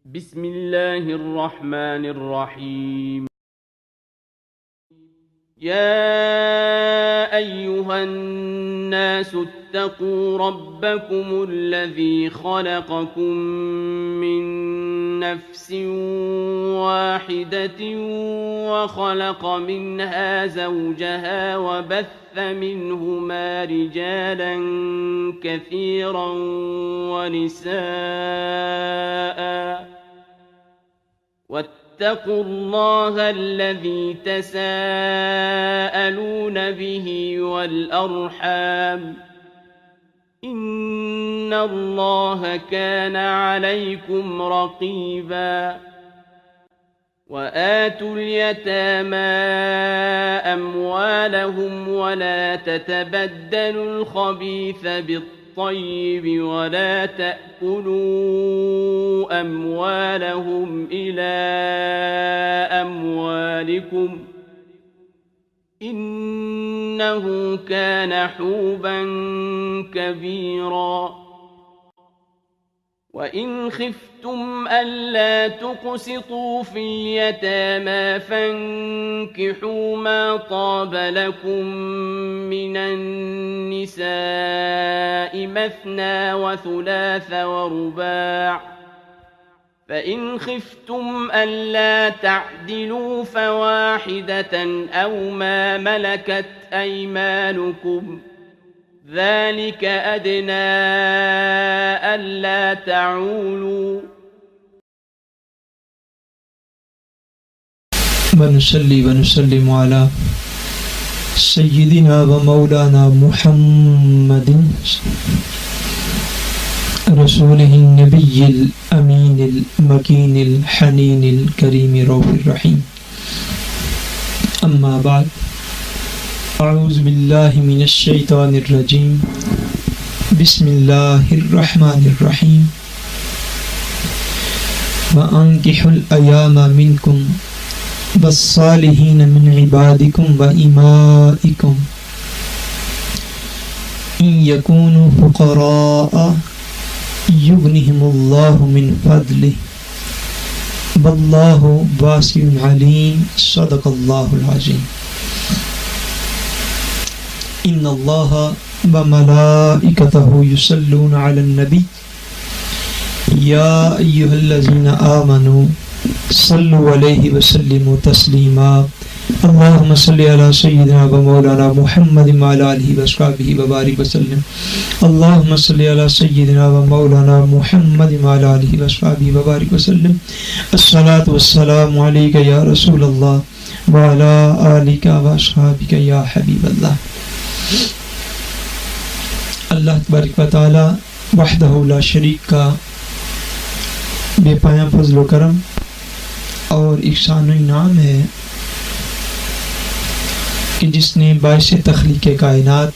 بسم الله الرحمن الرحيم. يا أيها الناس اتقوا ربكم الذي خلقكم من نفس واحدة وخلق منها زوجها وبث منهما رجالا كثيرا ونساء واتقوا الله الذي تساءلون به والأرحام إن الله كان عليكم رقيبا. وآتوا اليتامى أموالهم ولا تتبدلوا الخبيث بالطيب ولا تأكلوا أموالهم إلى أموالكم إنه كان حوبا كبيرا. وإن خفتم ألا تقسطوا في اليتامى فانكحوا ما طاب لكم من النساء مثنى وثلاث ورباع فإن خفتم ألا تعدلوا فواحدة أو ما ملكت أيمانكم ذلك أدنى ألا تعولوا. ونصلي ونسلم على سيدنا ومولانا محمد رسوله النبي الأمين المكين الحنين الكريم رؤوف الرحيم. أما بعد، أعوذ بالله من الشيطان الرجيم. بسم الله الرحمن الرحيم. وأنكحوا الأيام منكم والصالحين من عبادكم وإمائكم إن يكونوا فقراء يغنهم الله من فضله والله واسع عليم. صدق الله العظيم. إن الله وملائكته يصلون على النبي يا أيها الذين آمنوا صلوا عليه وسلموا تسليما. اللهم صل على سيدنا ومولانا محمد وعلى آله وصحبه وبارك وسلم. اللهم صل على سيدنا ومولانا محمد وعلى آله وصحبه وبارك وسلم. الصلاة والسلام عليك يا رسول الله وعلى آلك وصحبك يا حبيب الله. اللہ تبارک و تعالی وحدہ لا شریک کا بے پایاں فضل و کرم اور احسان و انعام ہے کہ جس نے باعث تخلیق کائنات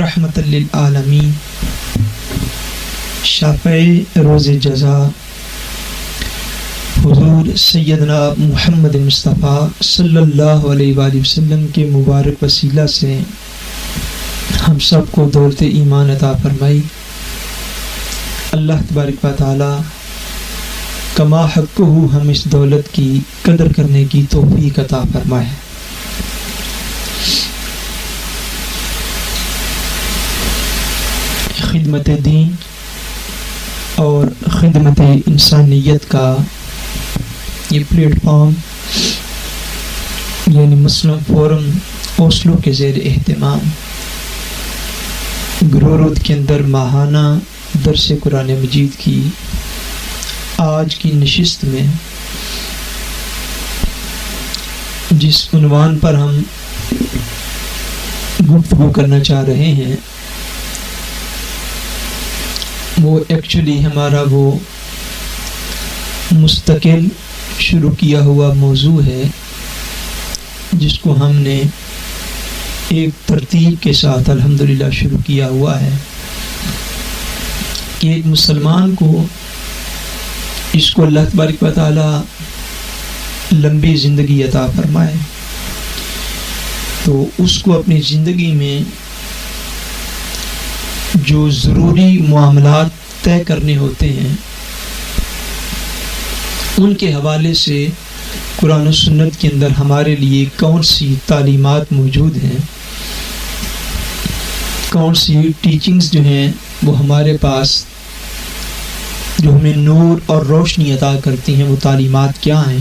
رحمت للعالمین شافع روز جزا حضور سیدنا محمد مصطفیٰ صلی اللہ علیہ وآلہ وسلم کے مبارک وسیلہ سے ہم سب کو دولت ایمان عطا فرمائی. اللہ تبارک و تعالی کما حقہ ہم اس دولت کی قدر کرنے کی توفیق عطا فرمائے. خدمت دین اور خدمت انسانیت کا یہ پلیٹ فارم یعنی مسلم فورم اوسلو کے زیر اہتمام گرورود کے اندر ماہانہ درس قرآن مجید کی آج کی نشست میں جس عنوان پر ہم گفتگو کرنا چاہ رہے ہیں وہ ایکچولی ہمارا وہ مستقل شروع کیا ہوا موضوع ہے جس کو ہم نے ایک ترتیب کے ساتھ الحمدللہ شروع کیا ہوا ہے کہ ایک مسلمان کو اس کو اللہ تبارک و تعالی لمبی زندگی عطا فرمائے تو اس کو اپنی زندگی میں جو ضروری معاملات طے کرنے ہوتے ہیں ان کے حوالے سے قرآن و سنت کے اندر ہمارے لیے کون سی تعلیمات موجود ہیں، کون سی ٹیچنگز جو ہیں وہ ہمارے پاس جو ہمیں نور اور روشنی عطا کرتی ہیں، وہ تعلیمات کیا ہیں،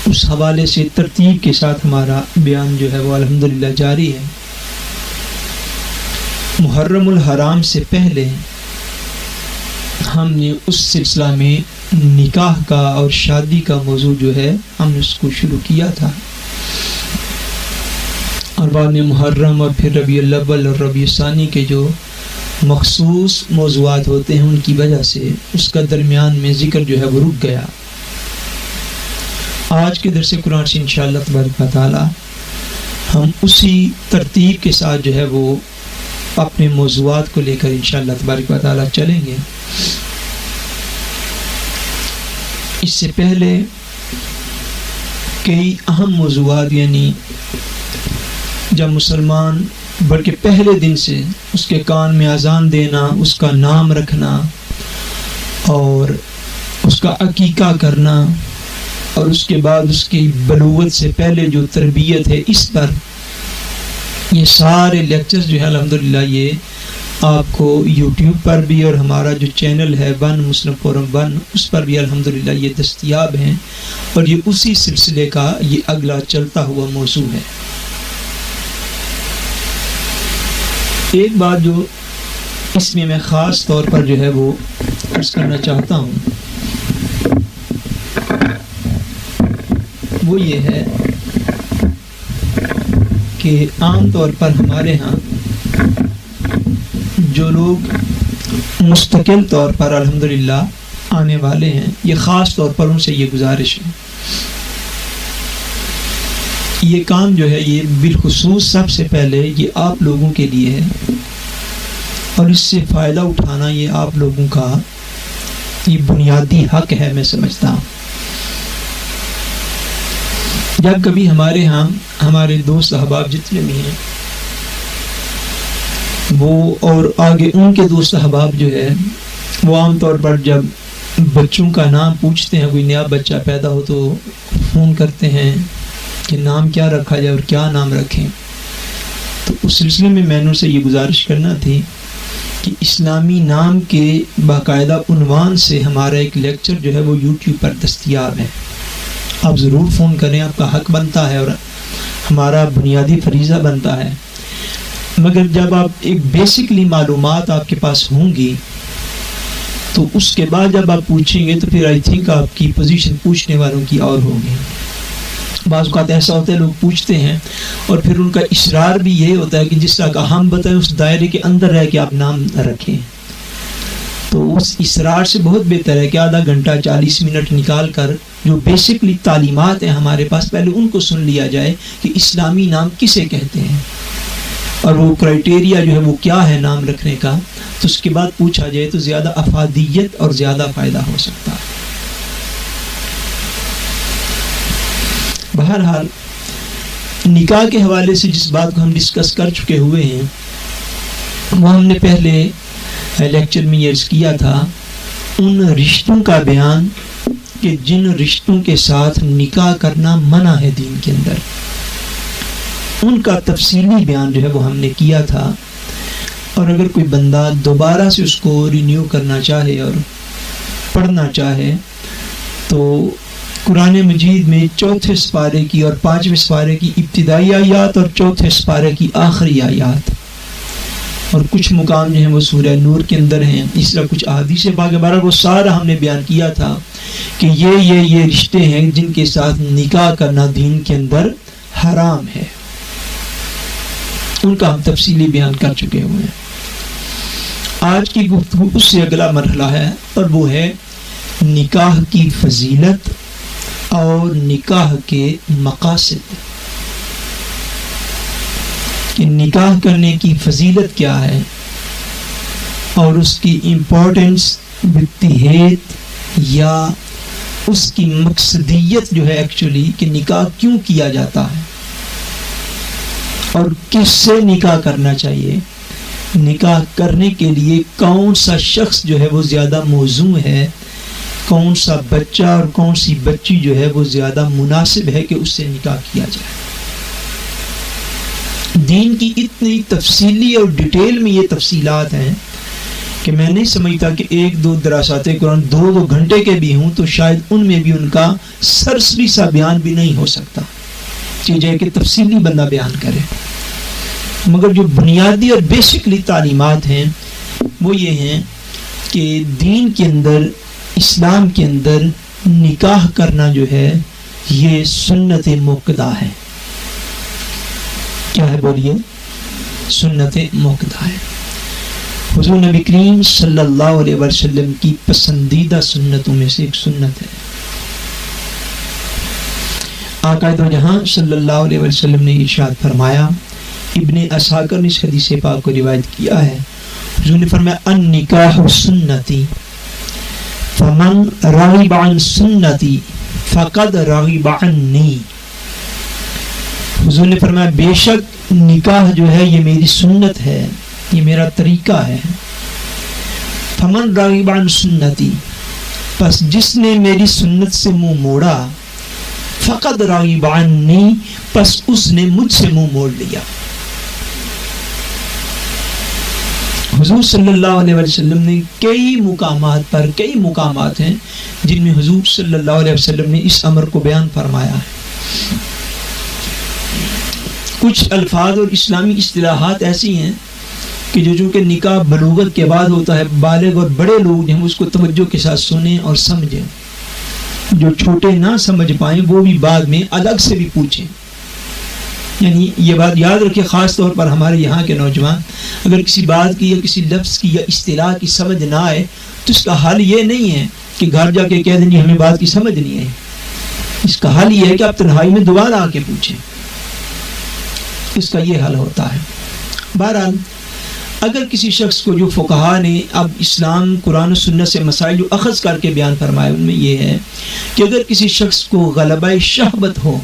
اس حوالے سے ترتیب کے ساتھ ہمارا بیان جو ہے وہ الحمدللہ جاری ہے۔ محرم الحرام سے پہلے ہم نے اس سلسلہ میں نکاح کا اور شادی کا موضوع جو ہے ہم نے اس کو شروع کیا تھا، اور بعد میں محرم اور پھر ربیع الاول اور ربیع ثانی کے جو مخصوص موضوعات ہوتے ہیں ان کی وجہ سے اس کا درمیان میں ذکر جو ہے وہ رک گیا۔ آج کے درس قرآن سے انشاءاللہ تبارک و تعالی ہم اسی ترتیب کے ساتھ جو ہے وہ اپنے موضوعات کو لے کر انشاءاللہ تبارک و تعالی چلیں گے۔ اس سے پہلے کئی اہم موضوعات، یعنی جب مسلمان بلکہ پہلے دن سے اس کے کان میں اذان دینا، اس کا نام رکھنا اور اس کا عقیقہ کرنا، اور اس کے بعد اس کی بلوغت سے پہلے جو تربیت ہے، اس پر یہ سارے لیکچرز جو ہے الحمدللہ یہ آپ کو یوٹیوب پر بھی اور ہمارا جو چینل ہے مسلم فورم 1 اس پر بھی الحمدللہ یہ دستیاب ہیں، اور یہ اسی سلسلے کا یہ اگلا چلتا ہوا موضوع ہے۔ ایک بات جو اس میں خاص طور پر جو ہے وہ عرض کرنا چاہتا ہوں وہ یہ ہے کہ عام طور پر ہمارے ہاں جو لوگ مستقل طور پر الحمدللہ آنے والے ہیں، یہ خاص طور پر ان سے یہ گزارش ہے، یہ کام جو ہے یہ بالخصوص سب سے پہلے یہ آپ لوگوں کے لیے ہے، اور اس سے فائدہ اٹھانا یہ آپ لوگوں کا یہ بنیادی حق ہے، میں سمجھتا ہوں۔ جب کبھی ہمارے ہاں ہمارے دوست احباب جتنے بھی ہیں وہ اور آگے ان کے دوست احباب جو ہے وہ عام طور پر جب بچوں کا نام پوچھتے ہیں، کوئی نیا بچہ پیدا ہو تو فون کرتے ہیں کہ نام کیا رکھا جائے اور کیا نام رکھیں۔ تو اس سلسلے میں میں نے ان سے یہ گزارش کرنا تھی کہ اسلامی نام کے باقاعدہ عنوان سے ہمارا ایک لیکچر جو ہے وہ یوٹیوب پر دستیاب ہے، آپ ضرور فون کریں، آپ کا حق بنتا ہے اور ہمارا بنیادی فریضہ بنتا ہے۔ مگر جب آپ ایک بیسکلی معلومات آپ کے پاس ہوں گی تو اس کے بعد جب آپ پوچھیں گے تو پھر آئی تھنک آپ کی پوزیشن پوچھنے والوں کی اور ہوگی۔ بعض اوقات ایسا ہوتا ہے لوگ پوچھتے ہیں اور پھر ان کا اصرار بھی یہ ہوتا ہے کہ جس طرح کا ہم بتائیں اس دائرے کے اندر رہ کے آپ نام رکھیں، تو اس اصرار سے بہت بہتر ہے کہ آدھا گھنٹہ 40 منٹ نکال کر جو بیسکلی تعلیمات ہیں ہمارے پاس پہلے ان کو سن لیا جائے کہ اسلامی نام کسے کہتے ہیں اور وہ کرائٹیریا جو ہے وہ کیا ہے نام رکھنے کا، تو اس کے بعد پوچھا جائے تو زیادہ افادیت اور زیادہ فائدہ ہو سکتا ہے۔ بہرحال نکاح کے حوالے سے جس بات کو ہم ڈسکس کر چکے ہوئے ہیں وہ ہم نے پہلے لیکچر میں یہ عرض کیا تھا، ان رشتوں کا بیان کہ جن رشتوں کے ساتھ نکاح کرنا منع ہے دین کے اندر، ان کا تفصیلی بیان جو ہے وہ ہم نے کیا تھا۔ اور اگر کوئی بندہ دوبارہ سے اس کو رینیو کرنا چاہے اور پڑھنا چاہے تو قرآن مجید میں 4 سپارے کی اور 5 سپارے کی ابتدائی آیات اور 4 سپارے کی آخری آیات اور کچھ مقام جو ہیں وہ سورہ نور کے اندر ہیں، اس طرح کچھ احادیث پاک بارہ، وہ سارا ہم نے بیان کیا تھا کہ یہ رشتے ہیں جن کے ساتھ نکاح کرنا دین کے اندر حرام ہے، ان کا ہم تفصیلی بیان کر چکے ہوئے ہیں۔ آج کی گفتگو اس سے اگلا مرحلہ ہے اور وہ ہے نکاح کی فضیلت اور نکاح کے مقاصد، کہ نکاح کرنے کی فضیلت کیا ہے اور اس کی امپورٹنس بتیہیت یا اس کی مقصدیت جو ہے ایکچولی کہ نکاح کیوں کیا جاتا ہے اور کس سے نکاح کرنا چاہیے، نکاح کرنے کے لیے کون سا شخص جو ہے وہ زیادہ موزوں ہے کون سا بچہ اور کون سی بچی جو ہے وہ زیادہ مناسب ہے کہ اس سے نکاح کیا جائے. دین کی اتنی تفصیلی اور ڈیٹیل میں یہ تفصیلات ہیں کہ میں نہیں سمجھتا کہ ایک دو دراسات قرآن 2 گھنٹے کے بھی ہوں تو شاید ان میں بھی ان کا سرسری سا بیان بھی نہیں ہو سکتا چیزیں کہ تفصیلی بندہ بیان کرے. مگر جو بنیادی اور بیسکلی تعلیمات ہیں وہ یہ ہیں کہ دین کے اندر، اسلام کے اندر نکاح کرنا جو ہے یہ سنت موقدہ ہے. کیا ہے بولیے؟ سنت موقدہ ہے. حضور نبی کریم صلی اللہ علیہ وسلم کی پسندیدہ سنتوں میں سے ایک سنت ہے. آقا دو جہاں صلی اللہ علیہ وسلم نے ارشاد فرمایا، ابن اسحاق نے اس حدیث پاک کو روایت کیا ہے، حضور نے فرمایا النکاح سنتی فمن رغب عن سنتی فقد رغب عنی. حضور نے فرمایا بے شک نکاح جو ہے یہ میری سنت ہے، یہ میرا طریقہ ہے. فمن رغب عن سنتی، پس جس نے میری سنت سے منہ موڑا، فقد رغب عنی، پس اس نے مجھ سے منہ موڑ لیا. حضور صلی اللہ علیہ وسلم نے کئی مقامات ہیں جن میں حضور صلی اللہ علیہ وسلم نے اس امر کو بیان فرمایا ہے. کچھ الفاظ اور اسلامی اصطلاحات ایسی ہیں کہ جو چونکہ نکاح بلوغت کے بعد ہوتا ہے، بالغ اور بڑے لوگ جو ہیں اس کو توجہ کے ساتھ سنیں اور سمجھیں. جو چھوٹے نہ سمجھ پائیں وہ بھی بعد میں الگ سے بھی پوچھیں. یعنی یہ بات یاد رکھیں، خاص طور پر ہمارے یہاں کے نوجوان، اگر کسی بات کی یا کسی لفظ کی یا اصطلاح کی سمجھ نہ آئے تو اس کا حل یہ نہیں ہے کہ گھر جا کے کہہ دیں ہمیں بات کی سمجھ نہیں آئی. اس کا حل یہ ہے کہ آپ تنہائی میں دوبارہ آ کے پوچھیں. اس کا یہ حل ہوتا ہے. بہرحال اگر کسی شخص کو، جو فقہا نے اب اسلام قرآن و سنت سے مسائل جو اخذ کر کے بیان فرمائے ان میں یہ ہے کہ اگر کسی شخص کو غلبہ شہوت ہو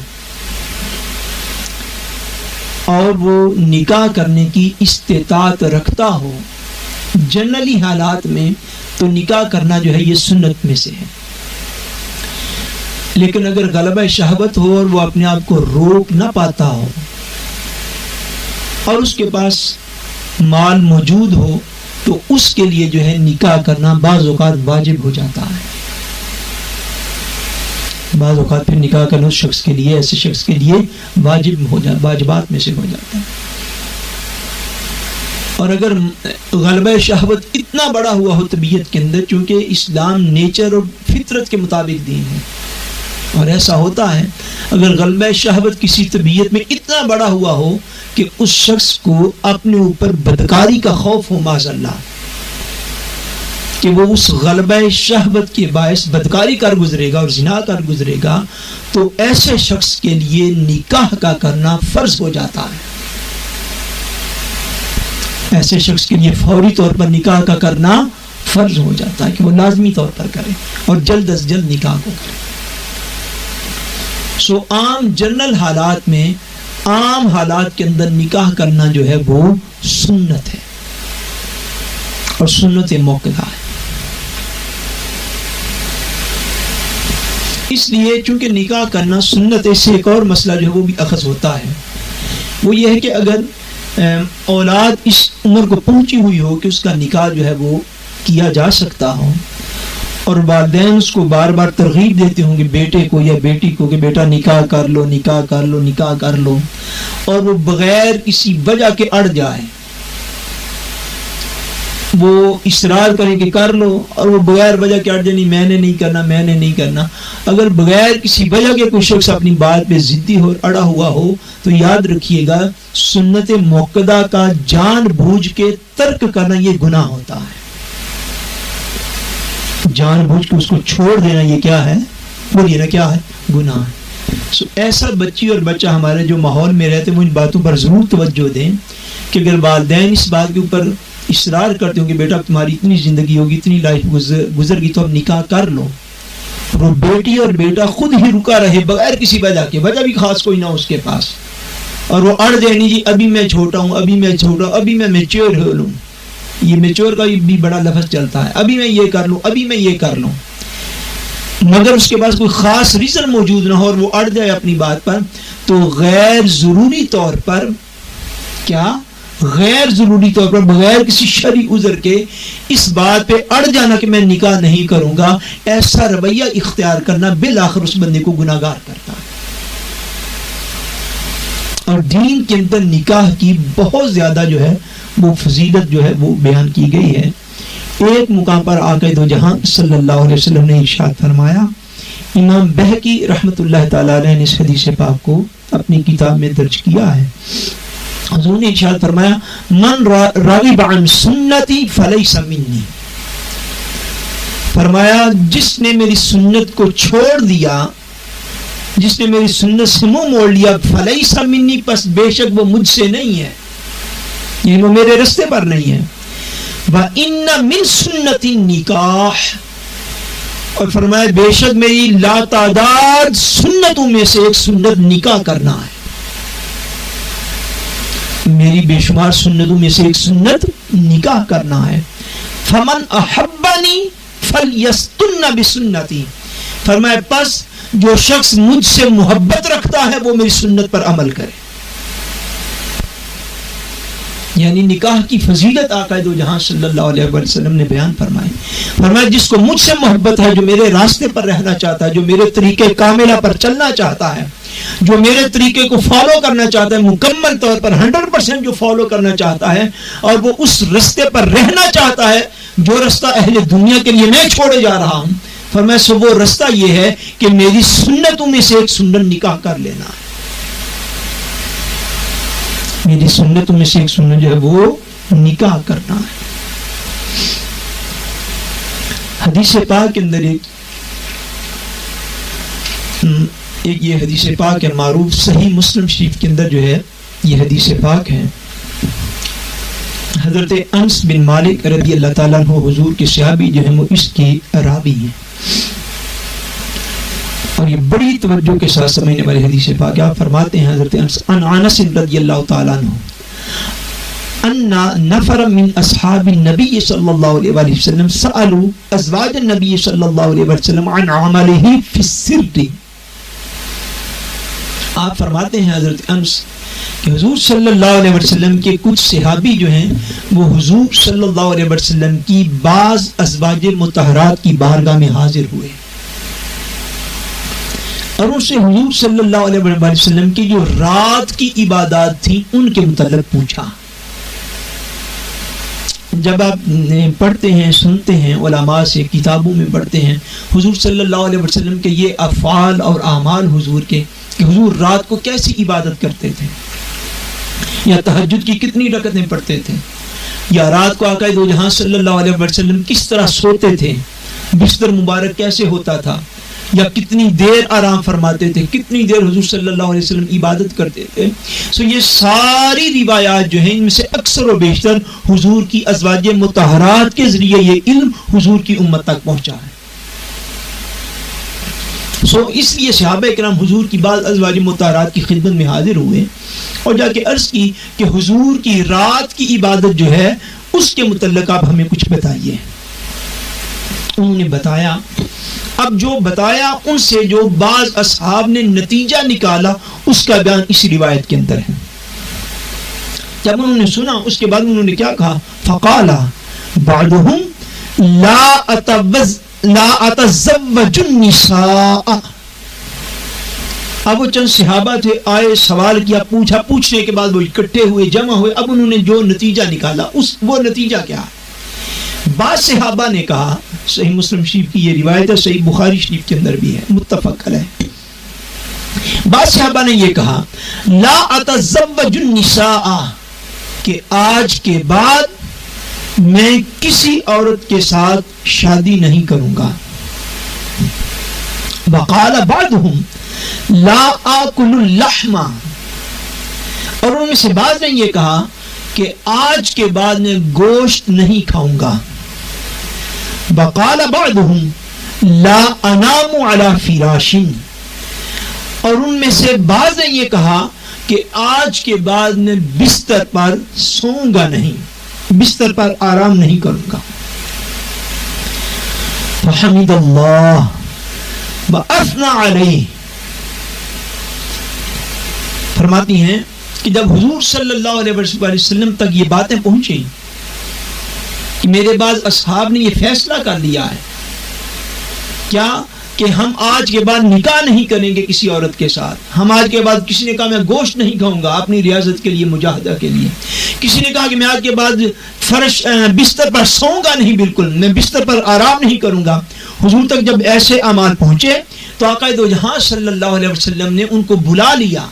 اور وہ نکاح کرنے کی استطاعت رکھتا ہو، جنرلی حالات میں تو نکاح کرنا جو ہے یہ سنت میں سے ہے. لیکن اگر غلبہ شہوت ہو اور وہ اپنے آپ کو روک نہ پاتا ہو اور اس کے پاس مال موجود ہو تو اس کے لیے جو ہے نکاح کرنا بعض اوقات واجب ہو جاتا ہے. بعض اوقات پھر نکاح کرنا اس شخص کے لیے، ایسے شخص کے لیے واجبات میں سے ہو جاتا ہے. اور اگر غلبہ شہوت اتنا بڑا ہوا ہو طبیعت کے اندر، چونکہ اسلام نیچر اور فطرت کے مطابق دین ہے، اور ایسا ہوتا ہے اگر غلبہ شہوت کسی طبیعت میں اتنا بڑا ہوا ہو کہ اس شخص کو اپنے اوپر بدکاری کا خوف ہو، معاذ اللہ، کہ وہ اس غلبہ شہوت کے باعث بدکاری کر گزرے گا اور زنا کر گزرے گا، تو ایسے شخص کے لیے نکاح کا کرنا فرض ہو جاتا ہے. ایسے شخص کے لیے فوری طور پر نکاح کا کرنا فرض ہو جاتا ہے کہ وہ لازمی طور پر کرے اور جلد از جلد نکاح کو کرے. سو عام جنرل حالات میں، عام حالات کے اندر نکاح کرنا جو ہے وہ سنت ہے اور سنت موقدہ ہے. اس لیے چونکہ نکاح کرنا سنت ہے، سے ایک اور مسئلہ جو ہے وہ بھی اخذ ہوتا ہے. وہ یہ ہے کہ اگر اولاد اس عمر کو پہنچی ہوئی ہو کہ اس کا نکاح جو ہے وہ کیا جا سکتا ہو، اور والدین اس کو بار بار ترغیب دیتے ہوں گے بیٹے کو یا بیٹی کو کہ بیٹا نکاح کر لو، نکاح کر لو، نکاح کر لو، اور وہ بغیر کسی وجہ کے اڑ جائے، وہ اصرار کریں کہ کر لو، اور وہ بغیر وجہ کے اڑ جائے، نہیں میں نے نہیں کرنا، میں نے نہیں کرنا. اگر بغیر کسی وجہ کے کوئی شخص اپنی بات پہ ضدی ہو، اڑا ہوا ہو، تو یاد رکھیے گا سنت موقدہ کا جان بوجھ کے ترک کرنا یہ گناہ ہوتا ہے. جان بوجھ کے اس کو چھوڑ دینا یہ کیا ہے؟ بولیے نا، کیا ہے؟ گناہ ہے. ایسا بچی اور بچہ ہمارے جو ماحول میں رہتے ہیں وہ ان باتوں پر ضرور توجہ دیں کہ اگر والدین اس بات کے اوپر اصرار کرتے ہوں کہ بیٹا تمہاری اتنی زندگی ہوگی، اتنی لائف گزر گئی تو اب نکاح کر لو، وہ بیٹی اور بیٹا خود ہی رکا رہے بغیر کسی وجہ کے، وجہ بھی خاص کوئی نہ اس کے پاس، اور وہ اڑ جائے نہیں جی ابھی میں چھوٹا ہوں، ابھی میں چھوٹا ہوں، ابھی میں میچور ہو لوں. یہ میچور کا بھی بڑا لفظ چلتا ہے، ابھی میں یہ کر لوں، ابھی میں یہ کر لوں. مگر اس کے پاس کوئی خاص ریزن موجود نہ ہو اور وہ اڑ جائے اپنی بات پر، تو غیر ضروری طور پر غیر ضروری طور پر بغیر کسی شرعی عذر کے اس بات پہ اڑ جانا کہ میں نکاح نہیں کروں گا، ایسا رویہ اختیار کرنا بالآخر اس بندے کو گناہگار کرتا ہے۔ اور دین کے اندر نکاح کی بہت زیادہ جو ہے وہ فضیلت جو ہے وہ بیان کی گئی ہے۔ ایک مقام پر آقا دو جہاں صلی اللہ علیہ وسلم نے ارشاد فرمایا، امام بہقی رحمۃ اللہ تعالی علیہ نے اس حدیث پاک کو اپنی کتاب میں درج کیا ہے۔ حضور نے ارشاد فرمایا، من راغب عن سنتی فلیس منی، فرمایا جس نے میری سنت کو چھوڑ دیا، جس نے میری سنت سے منہ موڑ لیا، فلیس منی، پس بے شک وہ مجھ سے نہیں ہے، یہ وہ میرے رستے پر نہیں ہے۔ وَإِنَّ مِن سُنَّتِ النِّكَاحِ، اور فرمایا بے شک میری لاتعداد سنتوں میں سے ایک سنت نکاح کرنا ہے، میری بے شمار سنتوں میں سے ایک سنت نکاح کرنا ہے۔ فَمَنْ أَحَبَّنِي فَلْيَسْتُنَّ بِسُنَّتِي، فرمایا پس جو شخص مجھ سے محبت رکھتا ہے وہ میری سنت پر عمل کرے۔ یعنی نکاح کی فضیلت آقا دو جہاں صلی اللہ علیہ وسلم نے بیان فرمائی، فرمایا جس کو مجھ سے محبت ہے، جو میرے راستے پر رہنا چاہتا ہے، جو میرے طریقے کاملہ پر چلنا چاہتا ہے، جو میرے طریقے کو فالو کرنا چاہتا ہے، مکمل طور پر 100% جو فالو کرنا چاہتا ہے، اور وہ اس راستے پر رہنا چاہتا ہے جو راستہ اہل دنیا کے لیے میں چھوڑے جا رہا ہوں، فرمایا سو وہ راستہ یہ ہے کہ میری سنتوں میں سے ایک سنت نکاح کر لینا ہے، میری سنتوں میں سے ایک سنت جو ہے وہ نکاح کرنا ہے۔ حدیث پاک کے اندر ایک یہ حدیث پاک ہے معروف، صحیح مسلم شریف کے اندر جو ہے یہ حدیث پاک ہے۔ حضرت انس بن مالک رضی اللہ تعالیٰ عنہ حضور کے صحابی جو ہیں وہ اس کی راوی ہیں، اور یہ بڑی توجہ کے ساتھ سمجھنے والے حدیث پاک آپ فرماتے ہیں حضرت انس رضی اللہ تعالیٰ عنہ ان نفر من اصحاب النبی صلی اللہ علیہ وآلہ وسلم سألوا ازواج النبی صلی اللہ علیہ وسلم عن عمله فی السر، آپ فرماتے ہیں حضرت انس کہ حضور صلی اللہ علیہ وسلم کے کچھ صحابی جو ہیں وہ حضور صلی اللہ علیہ وسلم کی بعض ازواج مطہرات کی بارگاہ میں حاضر ہوئے اور ان سے حضور صلی اللہ علیہ وسلم کی جو رات کی عبادات تھی ان کے متعلق پوچھا۔ جب آپ پڑھتے ہیں سنتے ہیں علماء سے، کتابوں میں پڑھتے ہیں حضور صلی اللہ علیہ وسلم کے یہ افعال اور اعمال حضور کے، کہ حضور رات کو کیسی عبادت کرتے تھے، یا تہجد کی کتنی رکعتیں پڑھتے تھے، یا رات کو آقا دو جہاں صلی اللہ علیہ وسلم کس طرح سوتے تھے، بستر مبارک کیسے ہوتا تھا، یا کتنی دیر آرام فرماتے تھے، کتنی دیر حضور صلی اللہ علیہ وسلم عبادت کرتے تھے، سو یہ ساری روایات جو ہیں ان میں سے اکثر و بیشتر حضور کی ازواج مطہرات کے ذریعے یہ علم حضور کی امت تک پہنچا ہے۔ سو اس لیے صحابہ کرام حضور کی بعض ازواج مطہرات کی خدمت میں حاضر ہوئے اور جا کے عرض کی کہ حضور کی رات کی عبادت جو ہے اس کے متعلق آپ ہمیں کچھ بتائیے۔ انہوں نے بتایا، اب جو بتایا ان سے جو بعض اصحاب نے نتیجہ نکالا اس کا بیان اس روایت کے اندر ہے۔ جب انہوں نے سنا اس کے بعد انہوں نے کیا کہا، فقال بعضهم لا اتزوج النساء، اب وہ چند صحابہ تھے، آئے سوال کیا، پوچھا، پوچھنے کے بعد وہ اکٹھے ہوئے، جمع ہوئے، اب انہوں نے جو نتیجہ نکالا وہ نتیجہ کیا ہے؟ بعض صحابہ نے کہا، صحیح مسلم شریف کی یہ روایت ہے، صحیح بخاری شریف کے اندر بھی ہے، متفق علیہ، بعض صحابہ نے یہ کہا لا اتزوج النساء، کہ آج کے بعد میں کسی عورت کے ساتھ شادی نہیں کروں گا۔ وقال بعضهم لا آکل اللحم، اور ان میں سے بعض نے یہ کہا کہ آج کے بعد میں گوشت نہیں کھاؤں گا۔ وقال بعضهم لا انام على فراش، اور ان میں سے بعض نے یہ کہا کہ آج کے بعد میں بستر پر سوؤں گا نہیں، بستر پر آرام نہیں کروں گا۔ فحمد اللہ، وَأَثْنَى عَلَيْهِ. فرماتی ہیں کہ جب حضور صلی اللہ علیہ وسلم تک یہ باتیں پہنچی کہ میرے بعض اصحاب نے یہ فیصلہ کر لیا ہے کیا کہ ہم آج کے بعد نکاح نہیں کریں گے کسی عورت کے ساتھ. ہم آج کے بعد، کسی نے کہا میں گوشت نہیں کھاؤں گا اپنی ریاضت کے لیے، مجاہدہ کے لیے. کسی نے کہا کہ میں آج کے بعد فرش بستر پر سوؤں گا نہیں، بالکل میں بستر پر آرام نہیں کروں گا. حضور تک جب ایسے اعمال پہنچے تو آقا دو جہاں صلی اللہ علیہ وسلم نے ان کو بلا لیا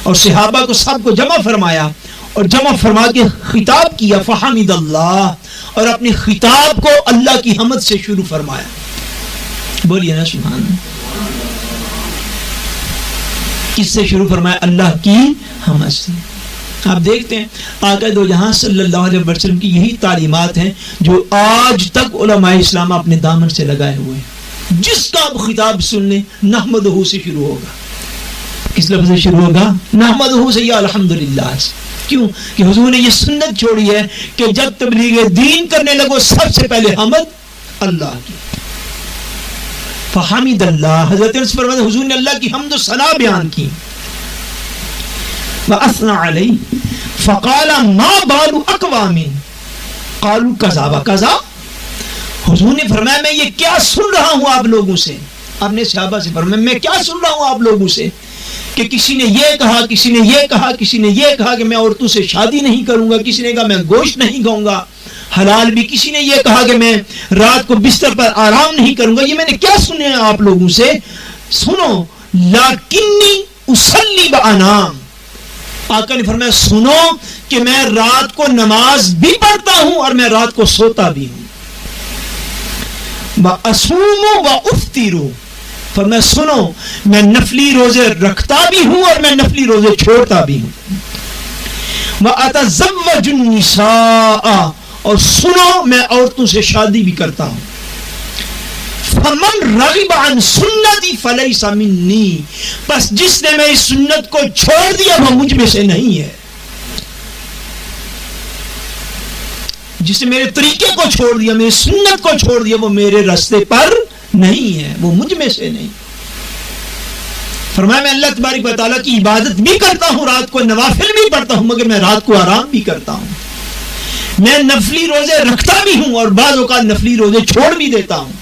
اور صحابہ کو سب کو جمع فرمایا اور جمع فرما کے خطاب کیا. فحمد اللہ، اور اپنے خطاب کو اللہ کی حمد سے شروع فرمایا. بولیے نا سبحان اللہ. کس سے شروع فرمایا؟ اللہ کی حمد سے. آپ دیکھتے ہیں آقا دو جہاں صلی اللہ علیہ وسلم کی یہی تعلیمات ہیں جو آج تک علماء اسلام اپنے دامن سے لگائے ہوئے ہیں. جس کا آپ خطاب سن لیں نحمدہ سے شروع ہوگا. کس لفظ سے شروع ہوگا؟ نحمدہ سے یا الحمدللہ سے. کیوں کہ حضور نے یہ سنت چھوڑی ہے کہ جب تبلیغ دین کرنے لگو سب سے پہلے حمد اللہ کی. فحمد اللہ، حضرت انس فرماتے ہیں حضور نے اللہ کی حمد و ثنا بیان کی. وَأَثْنَى عَلَيْهِ فَقَالَ مَا بَالُ أَقْوَامٍ قَالُوا كَذَا وَكَذَا. حضور نے فرمایا میں یہ کیا سن رہا ہوں آپ لوگوں سے. آپ نے صحابہ سے فرمایا میں کیا سن رہا ہوں آپ لوگوں سے کہ کسی نے یہ کہا، کسی نے یہ کہا، کسی نے یہ کہا کہ میں عورتوں سے شادی نہیں کروں گا، کسی نے کہا میں گوشت نہیں کھاؤں گا حلال بھی، کسی نے یہ کہا کہ میں رات کو بستر پر آرام نہیں کروں گا. یہ میں نے کیا سنے ہیں آپ لوگوں سے؟ سنو، لیکنی اصلی وانام. آقا نے فرمایا سنو کہ میں رات کو نماز بھی پڑھتا ہوں اور میں رات کو سوتا بھی ہوں. وَأَصُومُ وَأُفْطِرُ. فرمایا سنو میں نفلی روزے رکھتا بھی ہوں اور میں نفلی روزے چھوڑتا بھی ہوں. وَأَتَزَوَّجُ النِّسَاءَ. اور سنو میں عورتوں سے شادی بھی کرتا ہوں. فَمَنْ رَغِبَ عَنْ سُنَّتِي فَلَيْسَ مِنِّي. پس جس نے میری سنت کو چھوڑ دیا وہ مجھ میں سے نہیں ہے. جس نے میرے طریقے کو چھوڑ دیا، میری سنت کو چھوڑ دیا، وہ میرے راستے پر نہیں ہے، وہ مجھ میں سے نہیں. فرمایا میں اللہ تبارک و تعالیٰ کی عبادت بھی کرتا ہوں، رات کو نوافل بھی پڑھتا ہوں، مگر میں رات کو آرام بھی کرتا ہوں. میں نفلی روزے رکھتا بھی ہوں اور بعض اوقات نفلی روزے چھوڑ بھی دیتا ہوں.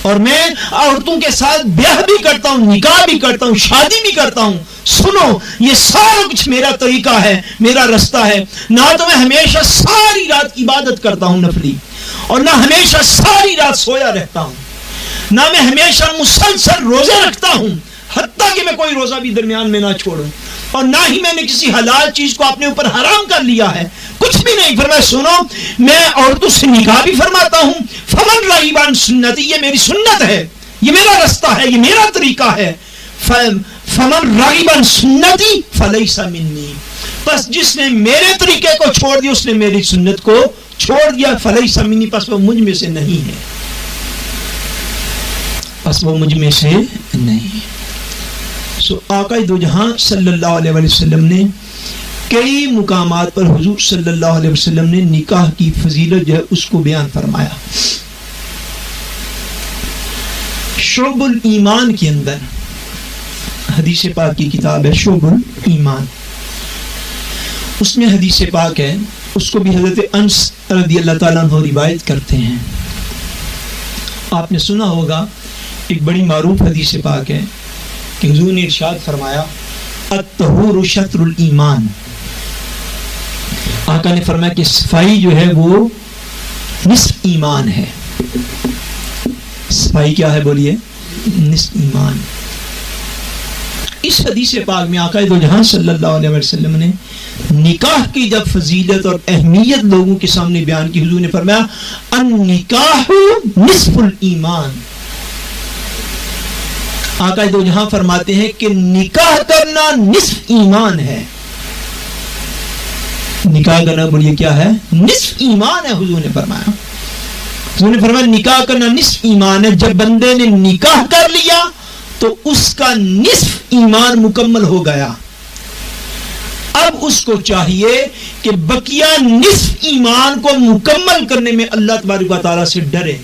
اور میں عورتوں کے ساتھ بیاہ بھی کرتا ہوں، نکاح بھی کرتا ہوں، شادی بھی کرتا ہوں. سنو یہ سارا کچھ میرا طریقہ ہے، میرا رستہ ہے. نہ تو میں ہمیشہ ساری رات عبادت کرتا ہوں نفلی، اور نہ ہمیشہ ساری رات سویا رہتا ہوں، نہ میں ہمیشہ مسلسل روزے رکھتا ہوں حتیٰ کہ میں کوئی روزہ بھی درمیان میں نہ چھوڑوں، اور نہ ہی میں نے کسی حلال چیز کو اپنے اوپر حرام کر لیا ہے، کچھ بھی نہیں. فرمایا سنو میں عورتوں سے نکاح بھی فرماتا ہوں. فمن رغب عن سنتی، یہ میری سنت ہے، یہ میرا رستہ ہے، یہ میرا طریقہ ہے. فمن رغب عن سنتی فلیس منی. پس جس نے میرے طریقے کو چھوڑ دیا اس نے میری سنت کو چھوڑ دیا. فلیس منی، پس وہ مجھ میں سے نہیں ہے، پس وہ مجھ میں سے نہیں. سو آقا دو جہاں صلی اللہ علیہ وسلم نے کئی مقامات پر حضور صلی اللہ علیہ وسلم نے نکاح کی فضیلت جو ہے اس کو بیان فرمایا. شعب الایمان کے اندر حدیث پاک کی کتاب ہے شعب الایمان، اس میں حدیث پاک ہے، اس کو بھی حضرت انس رضی اللہ تعالیٰ عنہ روایت کرتے ہیں. آپ نے سنا ہوگا ایک بڑی معروف حدیث پاک ہے کہ حضور نے ارشاد فرمایا الطہور شطر الایمان. آقا نے فرمایا کہ صفائی جو ہے وہ نصف ایمان ہے. صفائی کیا ہے بولیے؟ نصف ایمان. اس حدیث پاک میں آقا دو جہاں صلی اللہ علیہ وسلم نے نکاح کی جب فضیلت اور اہمیت لوگوں کے سامنے بیان کی، حضور نے فرمایا النکاح نصف الایمان. آقا دو جہاں فرماتے ہیں کہ نکاح کرنا نصف ایمان ہے. نکاح کرنا بولیے کیا ہے؟ نصف ایمان ہے. حضور نے فرمایا نکاح کرنا نصف ایمان ہے. جب بندے نے نکاح کر لیا تو اس کا نصف ایمان مکمل ہو گیا. اب اس کو چاہیے کہ بقیہ نصف ایمان کو مکمل کرنے میں اللہ تبارک و تعالیٰ سے ڈرے.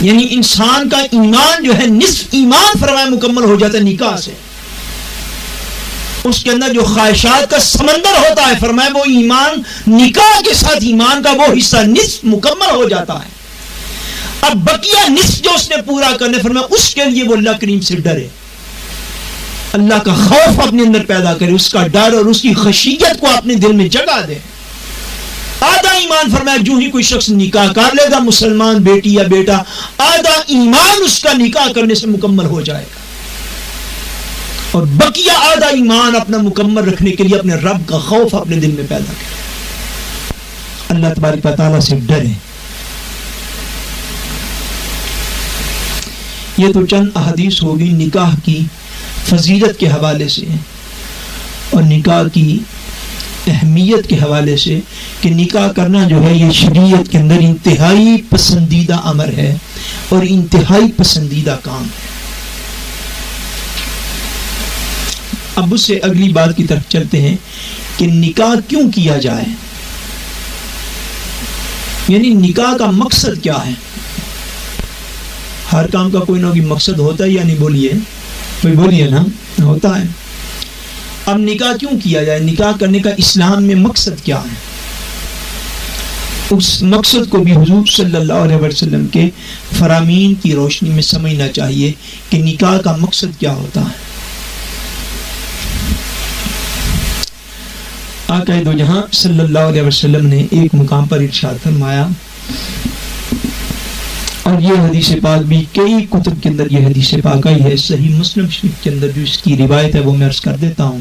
یعنی انسان کا ایمان جو ہے نصف ایمان فرمایا مکمل ہو جاتا ہے نکاح سے. اس کے اندر جو خواہشات کا سمندر ہوتا ہے فرمایا وہ ایمان نکاح کے ساتھ ایمان کا وہ حصہ نصف مکمل ہو جاتا ہے. اب بقیہ نصف جو اس نے پورا کرنے فرمایا اس کے لیے وہ اللہ کریم سے ڈرے, اللہ کا خوف اپنے اندر پیدا کرے, اس کا ڈر اور اس کی خشیت کو اپنے دل میں جگا دے. آدھا ایمان فرمایا جو ہی کوئی شخص نکاح کر لے گا مسلمان بیٹی یا بیٹا, آدھا ایمان اس کا نکاح کرنے سے مکمل ہو جائے گا, اور بقیہ آدھا ایمان اپنا مکمل رکھنے کے لیے اپنے رب کا خوف اپنے دل میں پیدا کرے, اللہ تبارک و تعالیٰ سے ڈرے. یہ تو چند احادیث ہوگی نکاح کی فضیلت کے حوالے سے اور نکاح کی اہمیت کے حوالے سے کہ نکاح کرنا جو ہے یہ شریعت کے اندر انتہائی پسندیدہ امر ہے اور انتہائی پسندیدہ کام ہے. اب اس سے اگلی بات کی طرف چلتے ہیں کہ نکاح کیوں کیا جائے, یعنی نکاح کا مقصد کیا ہے. ہر کام کا کوئی نہ کوئی مقصد ہوتا ہے یا نہیں, بولیے کوئی بولیے نا, ہوتا ہے. اب نکاح کیوں کیا جائے, نکاح کرنے کا اسلام میں مقصد کیا ہے, اس مقصد کو بھی حضور صلی اللہ علیہ وسلم کے فرامین کی روشنی میں سمجھنا چاہیے کہ نکاح کا مقصد کیا ہوتا ہے. آقا دو جہاں صلی اللہ علیہ وسلم نے ایک مقام پر ارشاد فرمایا, اور یہ حدیث پاک بھی کئی کتب کے اندر یہ حدیث پاک آئی ہے, صحیح مسلم شریف کے اندر جو اس کی روایت ہے وہ میں عرض کر دیتا ہوں.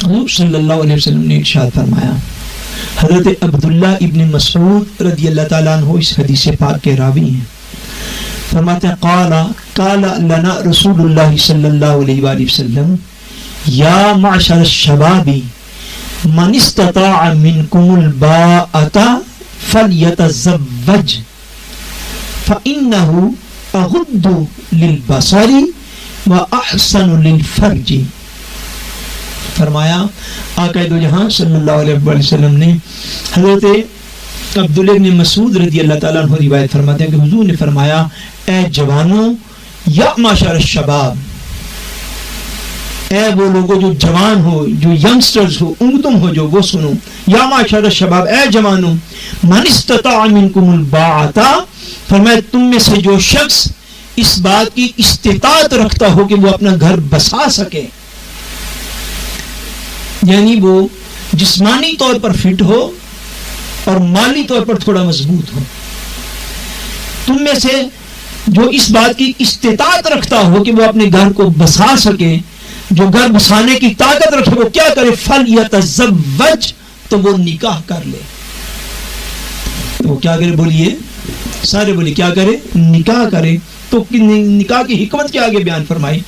حضور صلی اللہ علیہ وسلم نے ارشاد فرمایا, حضرت عبداللہ ابن مسعود رضی اللہ تعالیٰ عنہ اس حدیث پاک کے راوی ہیں, فرماتے ہیں قال لنا رسول اللہ صلی اللہ علیہ وآلہ وسلم یا معشر الشباب من استطاع منکم الباءۃ فلیتزوج فإنه اغض للبصر واحسن للفرج. فرمایا آقا دو جہاں صلی اللہ علیہ وسلم نے حضرت عبداللہ بن مسعود رضی اللہ تعالیٰ عنہ روایت فرماتے ہیں کہ حضور نے فرمایا, اے جوانوں, یا معشر الشباب, اے وہ لوگوں جو جوان ہو, جو ینگسٹرز ہو, تم ہو جو, وہ سنو, یا معشر الشباب, اے جوانوں, من استطاع منکم الباءۃ, فرمایا تم میں سے جو شخص اس بات کی استطاعت رکھتا ہو کہ وہ اپنا گھر بسا سکے, یعنی وہ جسمانی طور پر فٹ ہو اور مالی طور پر تھوڑا مضبوط ہو, تم میں سے جو اس بات کی استطاعت رکھتا ہو کہ وہ اپنے گھر کو بسا سکے, جو گھر بسانے کی طاقت رکھے, وہ کیا کرے, فلیتزوج, تو وہ نکاح کر لے. وہ کیا کرے, بولیے سارے بولیے, کیا کرے, نکاح کرے. تو نکاح کی حکمت کیا آگے بیان فرمائی,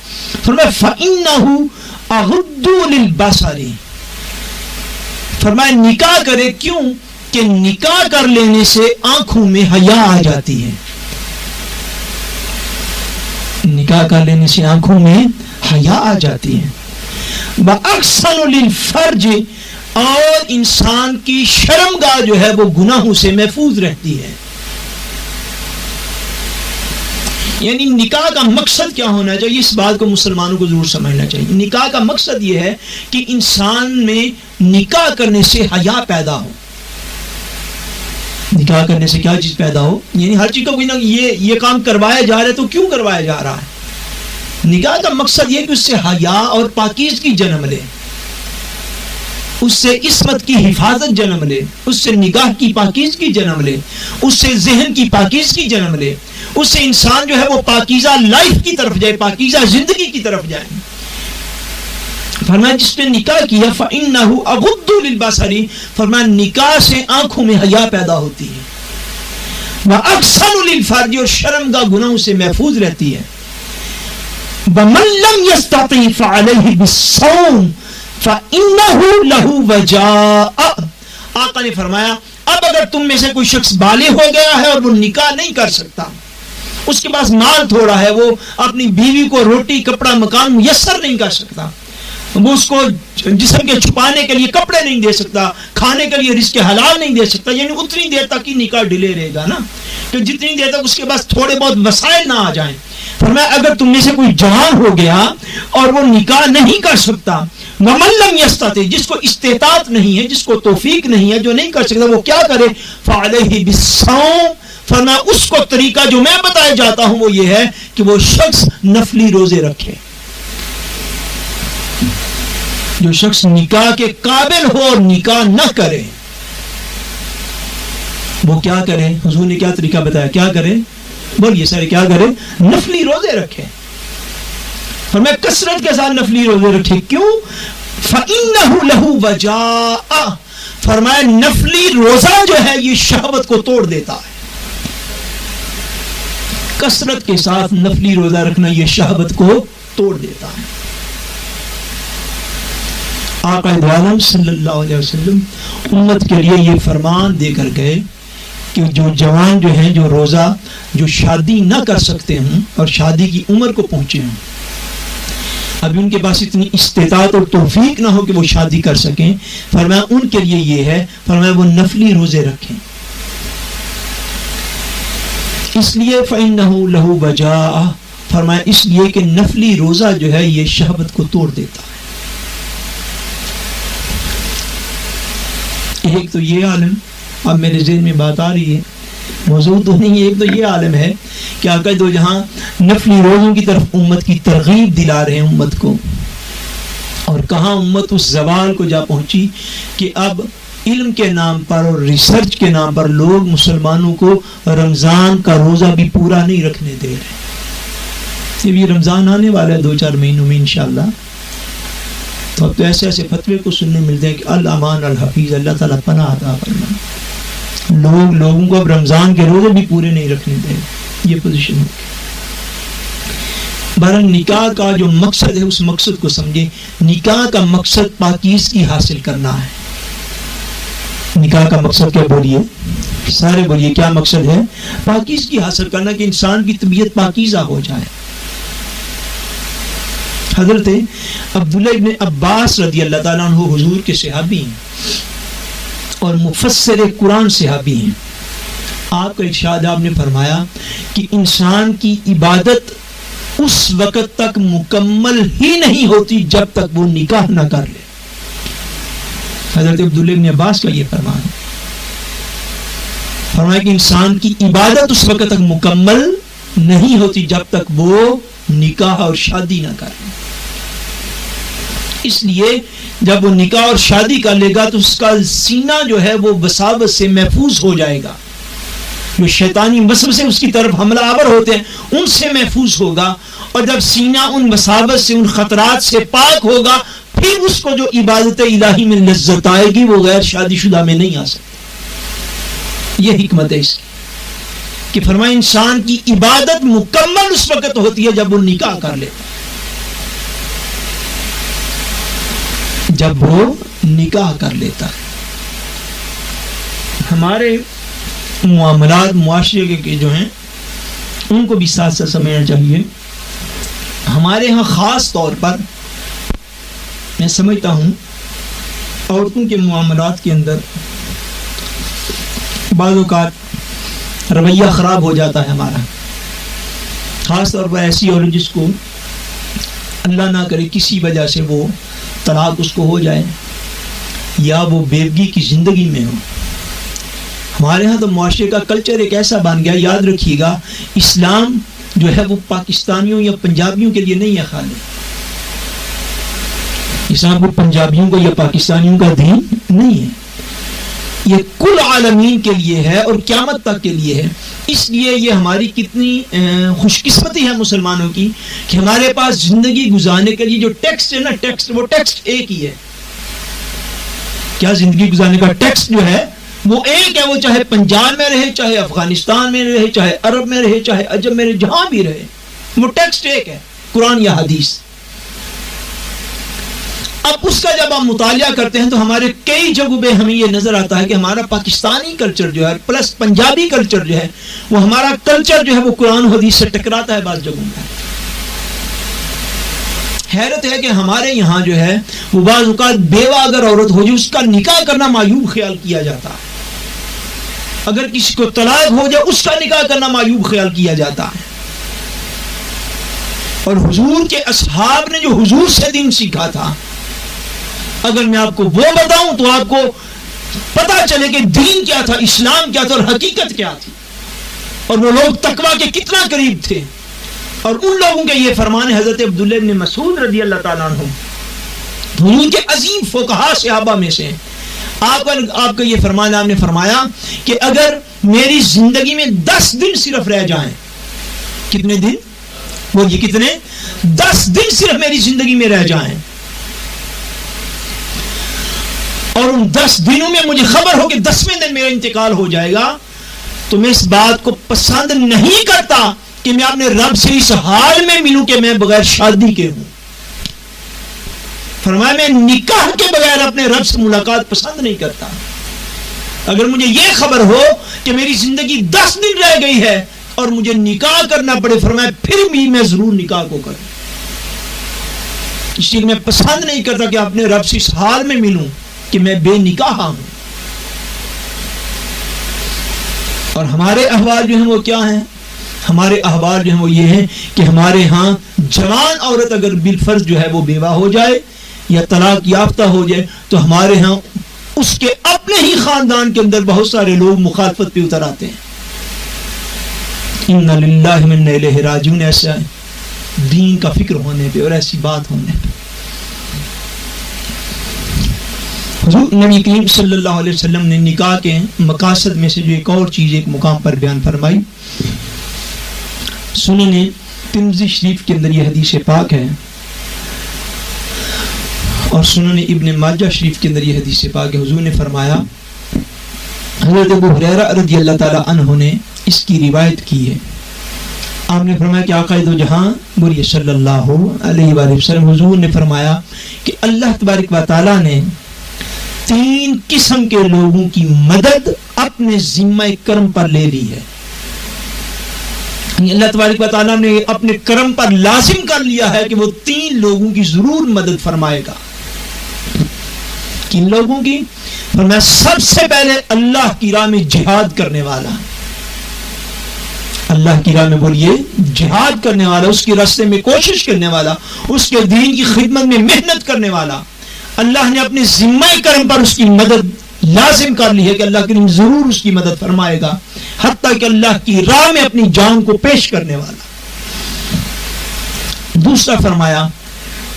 فرمایا فإنہ اغض للبصر, فرمایا نکاح کرے, کیوں کہ نکاح کر لینے سے آنکھوں میں حیا آ جاتی ہے, نکاح کر لینے سے آنکھوں میں حیا آ جاتی ہے. وَأَحْسَنُ لِلْفَرْجِ, اور انسان کی شرمگاہ جو ہے وہ گناہوں سے محفوظ رہتی ہے. یعنی نکاح کا مقصد کیا ہونا چاہیے, اس بات کو مسلمانوں کو ضرور سمجھنا چاہیے. نکاح کا مقصد یہ ہے کہ انسان میں نکاح کرنے سے حیا پیدا ہو. نکاح کرنے سے کیا چیز پیدا ہو, یعنی ہر چیز کا کوئی نہ یہ کام کروایا جا رہا ہے تو کیوں کروایا جا رہا ہے. نکاح کا مقصد یہ کہ اس سے حیا اور پاکیزگی جنم لے, اس سے عصمت کی حفاظت جنم لے, اس سے نگاہ کی پاکیزگی جنم لے, اس سے ذہن کی پاکیزگی جنم لے, اس سے انسان جو ہے وہ پاکیزہ لائف کی طرف جائے, پاکیزہ زندگی کی طرف جائے. فرمایا جس نے نکاح کیا فإنہ اغض للبصر, فرمایا نکاح سے آنکھوں میں حیا پیدا ہوتی ہے. وأحسن للفرج, اور شرمگاہ گناہوں سے محفوظ رہتی ہے. ومن لم يستطع فعليه بالصوم فإنه له وجاء. آقا نے فرمایا اب اگر تم میں سے کوئی شخص بالغ ہو گیا ہے اور وہ نکاح نہیں کر سکتا, اس کے پاس مال تھوڑا ہے, وہ اپنی بیوی کو روٹی کپڑا مکان میسر نہیں کر سکتا, وہ اس کو جسم کے چھپانے کے لیے کپڑے نہیں دے سکتا, کھانے کے لیے رزق حلال نہیں دے سکتا, یعنی اتنی دیر تک ہی نکاح ڈیلے رہے گا نا, کہ جتنی دیر تک اس کے پاس تھوڑے بہت وسائل نہ آ جائیں. فرمایا اگر تم میں سے کوئی جوان ہو گیا اور وہ نکاح نہیں کر سکتا، وَمَن لَّمْ يَسْتَطِعْ، جس کو استطاعت نہیں ہے، جس کو توفیق نہیں ہے، جو نہیں کر سکتا، وہ کیا کرے؟ فَعَلَيْهِ بِالصَّوْمِ، فرمایا اس کو طریقہ جو میں بتایا جاتا ہوں وہ یہ ہے کہ وہ شخص نفلی روزے رکھے. جو شخص نکاح کے قابل ہو اور نکاح نہ کرے وہ کیا کرے؟ حضور نے کیا طریقہ بتایا؟ کیا کرے؟ بولیے سارے، کیا کرے؟ نفلی روزے رکھے. فرمایا کثرت کے ساتھ نفلی روزے رکھے. کیوں؟ فَإِنَّهُ لَهُ وَجَاءَ، فرمایا نفلی روزہ جو ہے یہ شہوت کو توڑ دیتا ہے. کثرت کے ساتھ نفلی روزہ رکھنا یہ شہوت کو توڑ دیتا ہے. آقا دو عالم صلی اللہ علیہ وسلم امت کے لیے یہ فرمان دے کر گئے کہ جو جوان جو ہیں، جو روزہ، جو شادی نہ کر سکتے ہوں اور شادی کی عمر کو پہنچے ہوں، ابھی ان کے پاس اتنی استطاعت اور توفیق نہ ہو کہ وہ شادی کر سکیں، فرمایا ان کے لیے یہ ہے، فرمایا وہ نفلی روزے رکھیں. اس لیے فَإِنَّهُ لَهُ وَجَاءَ، فرمایا اس لیے کہ نفلی روزہ جو ہے یہ شہوت کو توڑ دیتا ہے. ایک تو یہ عالم، اب میرے ذہن میں بات آ رہی ہے، موضوع تو نہیں، ایک تو یہ عالم ہے کہ آقا دو جہاں نفلی روزوں کی طرف امت کی ترغیب دلا رہے ہیں امت کو، اور کہاں امت اس زوال کو جا پہنچی کہ اب علم کے نام پر اور ریسرچ کے نام پر لوگ مسلمانوں کو رمضان کا روزہ بھی پورا نہیں رکھنے دے رہے. یہ بھی رمضان آنے والا ہے 2-4 مہینوں میں انشاءاللہ، تو اب تو ایسے ایسے فتوے کو سننے ملتے ہیں کہ الامان الحفیظ، اللہ تعالیٰ پناہ عطا فرمائے. لوگوں کو اب رمضان کے روزے بھی پورے نہیں رکھنے دیں، یہ پوزیشن ہے. بہرحال نکاح کا جو مقصد ہے اس مقصد کو سمجھے. نکاح کا مقصد پاکیزگی حاصل کرنا ہے. نکاح کا مقصد کیا؟ بولیے سارے بولیے، کیا مقصد ہے؟ پاکیزگی حاصل کرنا، کہ انسان کی طبیعت پاکیزہ ہو جائے. حضرت عبداللہ ابن عباس رضی اللہ تعالیٰ عنہ حضور کے صحابی ہیں اور مفسر قرآن صحابی ہیں. آپ کا ارشاد، آپ نے فرمایا کہ انسان کی عبادت اس وقت تک مکمل ہی نہیں ہوتی جب تک وہ نکاح نہ کر لے. حضرت عبداللہ ابن عباس کا یہ فرمان ہے. فرمایا کہ انسان کی عبادت اس وقت تک مکمل نہیں ہوتی جب تک وہ نکاح اور شادی نہ کر لے. اس لیے جب وہ نکاح اور شادی کر لے گا تو اس کا سینہ جو ہے وہ وساوس سے محفوظ ہو جائے گا. جو شیطانی وسوسے اس کی طرف حملہ آور ہوتے ہیں ان سے محفوظ ہوگا، اور جب سینہ ان وساوس سے، ان خطرات سے پاک ہوگا، پھر اس کو جو عبادت الہی میں لذت آئے گی وہ غیر شادی شدہ میں نہیں آ سکتی. یہ حکمت ہے اس کی کہ فرمایا انسان کی عبادت مکمل اس وقت ہوتی ہے جب وہ نکاح کر لیتا ہے. جب وہ نکاح کر لیتا ہے. ہمارے معاملات معاشرے کے جو ہیں ان کو بھی ساتھ ساتھ سمجھنا چاہیے. ہمارے ہاں خاص طور پر میں سمجھتا ہوں عورتوں کے معاملات کے اندر بعض اوقات رویہ خراب ہو جاتا ہے ہمارا. خاص طور پر ایسی عورت جس کو اللہ نہ کرے کسی وجہ سے وہ طلاق اس کو ہو جائے یا وہ بیوگی کی زندگی میں ہو. ہمارے ہاں تو معاشرے کا کلچر ایک ایسا بن گیا، یاد رکھیے گا، اسلام جو ہے وہ پاکستانیوں یا پنجابیوں کے لیے نہیں ہے خالی. اسلام کو پنجابیوں کو یا پاکستانیوں کا دین نہیں ہے، یہ کل عالمین کے لیے ہے اور قیامت تک کے لیے ہے. اس لیے یہ ہماری کتنی خوش قسمتی ہے مسلمانوں کی کہ ہمارے پاس زندگی گزارنے کے لیے جو ٹیکسٹ ہے نا، وہ ٹیکسٹ ایک ہی ہے. کیا زندگی گزارنے کا ٹیکسٹ جو ہے وہ ایک ہے، وہ چاہے پنجاب میں رہے، چاہے افغانستان میں رہے، چاہے عرب میں رہے، چاہے عجم میں رہے، جہاں بھی رہے، وہ ٹیکسٹ ایک ہے، قرآن یا حدیث. اب اس کا جب ہم مطالعہ کرتے ہیں تو ہمارے کئی جگہوں پہ ہمیں یہ نظر آتا ہے کہ ہمارا پاکستانی کلچر جو ہے پلس پنجابی کلچر جو ہے وہ ہمارا کلچر جو ہے وہ قرآن و حدیث سے ٹکراتا ہے بعض جگہوں پہ. حیرت ہے کہ ہمارے یہاں جو ہے وہ بعض اوقات بیوہ اگر عورت ہو جو اس کا نکاح کرنا معیوب خیال کیا جاتا ہے. اگر کسی کو طلاق ہو جائے اس کا نکاح کرنا معیوب خیال کیا جاتا ہے. اور حضور کے اصحاب نے جو حضور سے دین سیکھا تھا، اگر میں آپ کو وہ بتاؤں تو آپ کو پتا چلے کہ دین کیا تھا، اسلام کیا تھا اور حقیقت کیا تھی، اور وہ لوگ تقویٰ کے کتنا قریب تھے. اور ان لوگوں کے یہ فرمان ہے حضرت عبداللہ بن مسعود رضی اللہ تعالیٰ عنہ، ان کے عظیم فقہاء صحابہ میں سے ہیں. آپ کا یہ فرمان، آپ نے فرمایا کہ اگر میری زندگی میں 10 دن صرف رہ جائیں، کتنے دن؟ وہ یہ کتنے؟ 10 دن صرف میری زندگی میں رہ جائیں، اور ان 10 دنوں میں مجھے خبر ہو کہ 10ویں دن میرا انتقال ہو جائے گا، تو میں اس بات کو پسند نہیں کرتا کہ میں اپنے رب سے اس حال میں ملوں کہ میں بغیر شادی کے ہوں. فرمایا میں نکاح کے بغیر اپنے رب سے ملاقات پسند نہیں کرتا. اگر مجھے یہ خبر ہو کہ میری زندگی 10 دن رہ گئی ہے اور مجھے نکاح کرنا پڑے، فرمایا پھر بھی میں ضرور نکاح کو کروں، اس لیے میں پسند نہیں کرتا کہ اپنے رب سے اس حال میں ملوں کہ میں بے نکاح ہوں. اور ہمارے احوال جو ہیں وہ کیا ہیں؟ ہمارے احوال جو ہیں وہ یہ ہیں کہ ہمارے ہاں جوان عورت اگر بالفرض جو ہے وہ بیوہ ہو جائے یا طلاق یافتہ ہو جائے تو ہمارے ہاں اس کے اپنے ہی خاندان کے اندر بہت سارے لوگ مخالفت پہ اتر آتے ہیں. اِنَّا لِلَّهِ وَإِنَّا إِلَيْهِ رَاجِعُونَ، ایسا ہے دین کا فکر ہونے پہ اور ایسی بات ہونے پہ. حضور نبی کریم صلی اللہ علیہ وسلم نے نکاح کے مقاصد میں سے جو ایک اور چیز ایک مقام پر بیان فرمائی. سنن ترمذی شریف کے اندر یہ حدیث پاک ہے، اور سنن ابن ماجہ شریف کے اندر یہ حدیث پاک ہے. حضور نے فرمایا، حضرت ابو ہریرہ رضی اللہ تعالی عنہ نے اس کی روایت کی ہے. آپ نے فرمایا کہ آقا دو جہاں بولیے صلی اللہ علیہ وآلہ وسلم، حضور نے فرمایا کہ اللہ تبارک و تعالی نے 3 قسم کے لوگوں کی مدد اپنے ذمہ کرم پر لے لی ہے. اللہ تبارک و تعالیٰ نے اپنے کرم پر لازم کر لیا ہے کہ وہ 3 لوگوں کی ضرور مدد فرمائے گا. کن لوگوں کی؟ فرمایا سب سے پہلے اللہ کی راہ میں جہاد کرنے والا، اللہ کی راہ میں بولیے جہاد کرنے والا، اس کے راستے میں کوشش کرنے والا، اس کے دین کی خدمت میں محنت کرنے والا. اللہ نے اپنے ذمہ کرم پر اس کی مدد لازم کر لی ہے کہ اللہ کریم ضرور اس کی مدد فرمائے گا، حتیٰ کہ اللہ کی راہ میں اپنی جان کو پیش کرنے والا. دوسرا فرمایا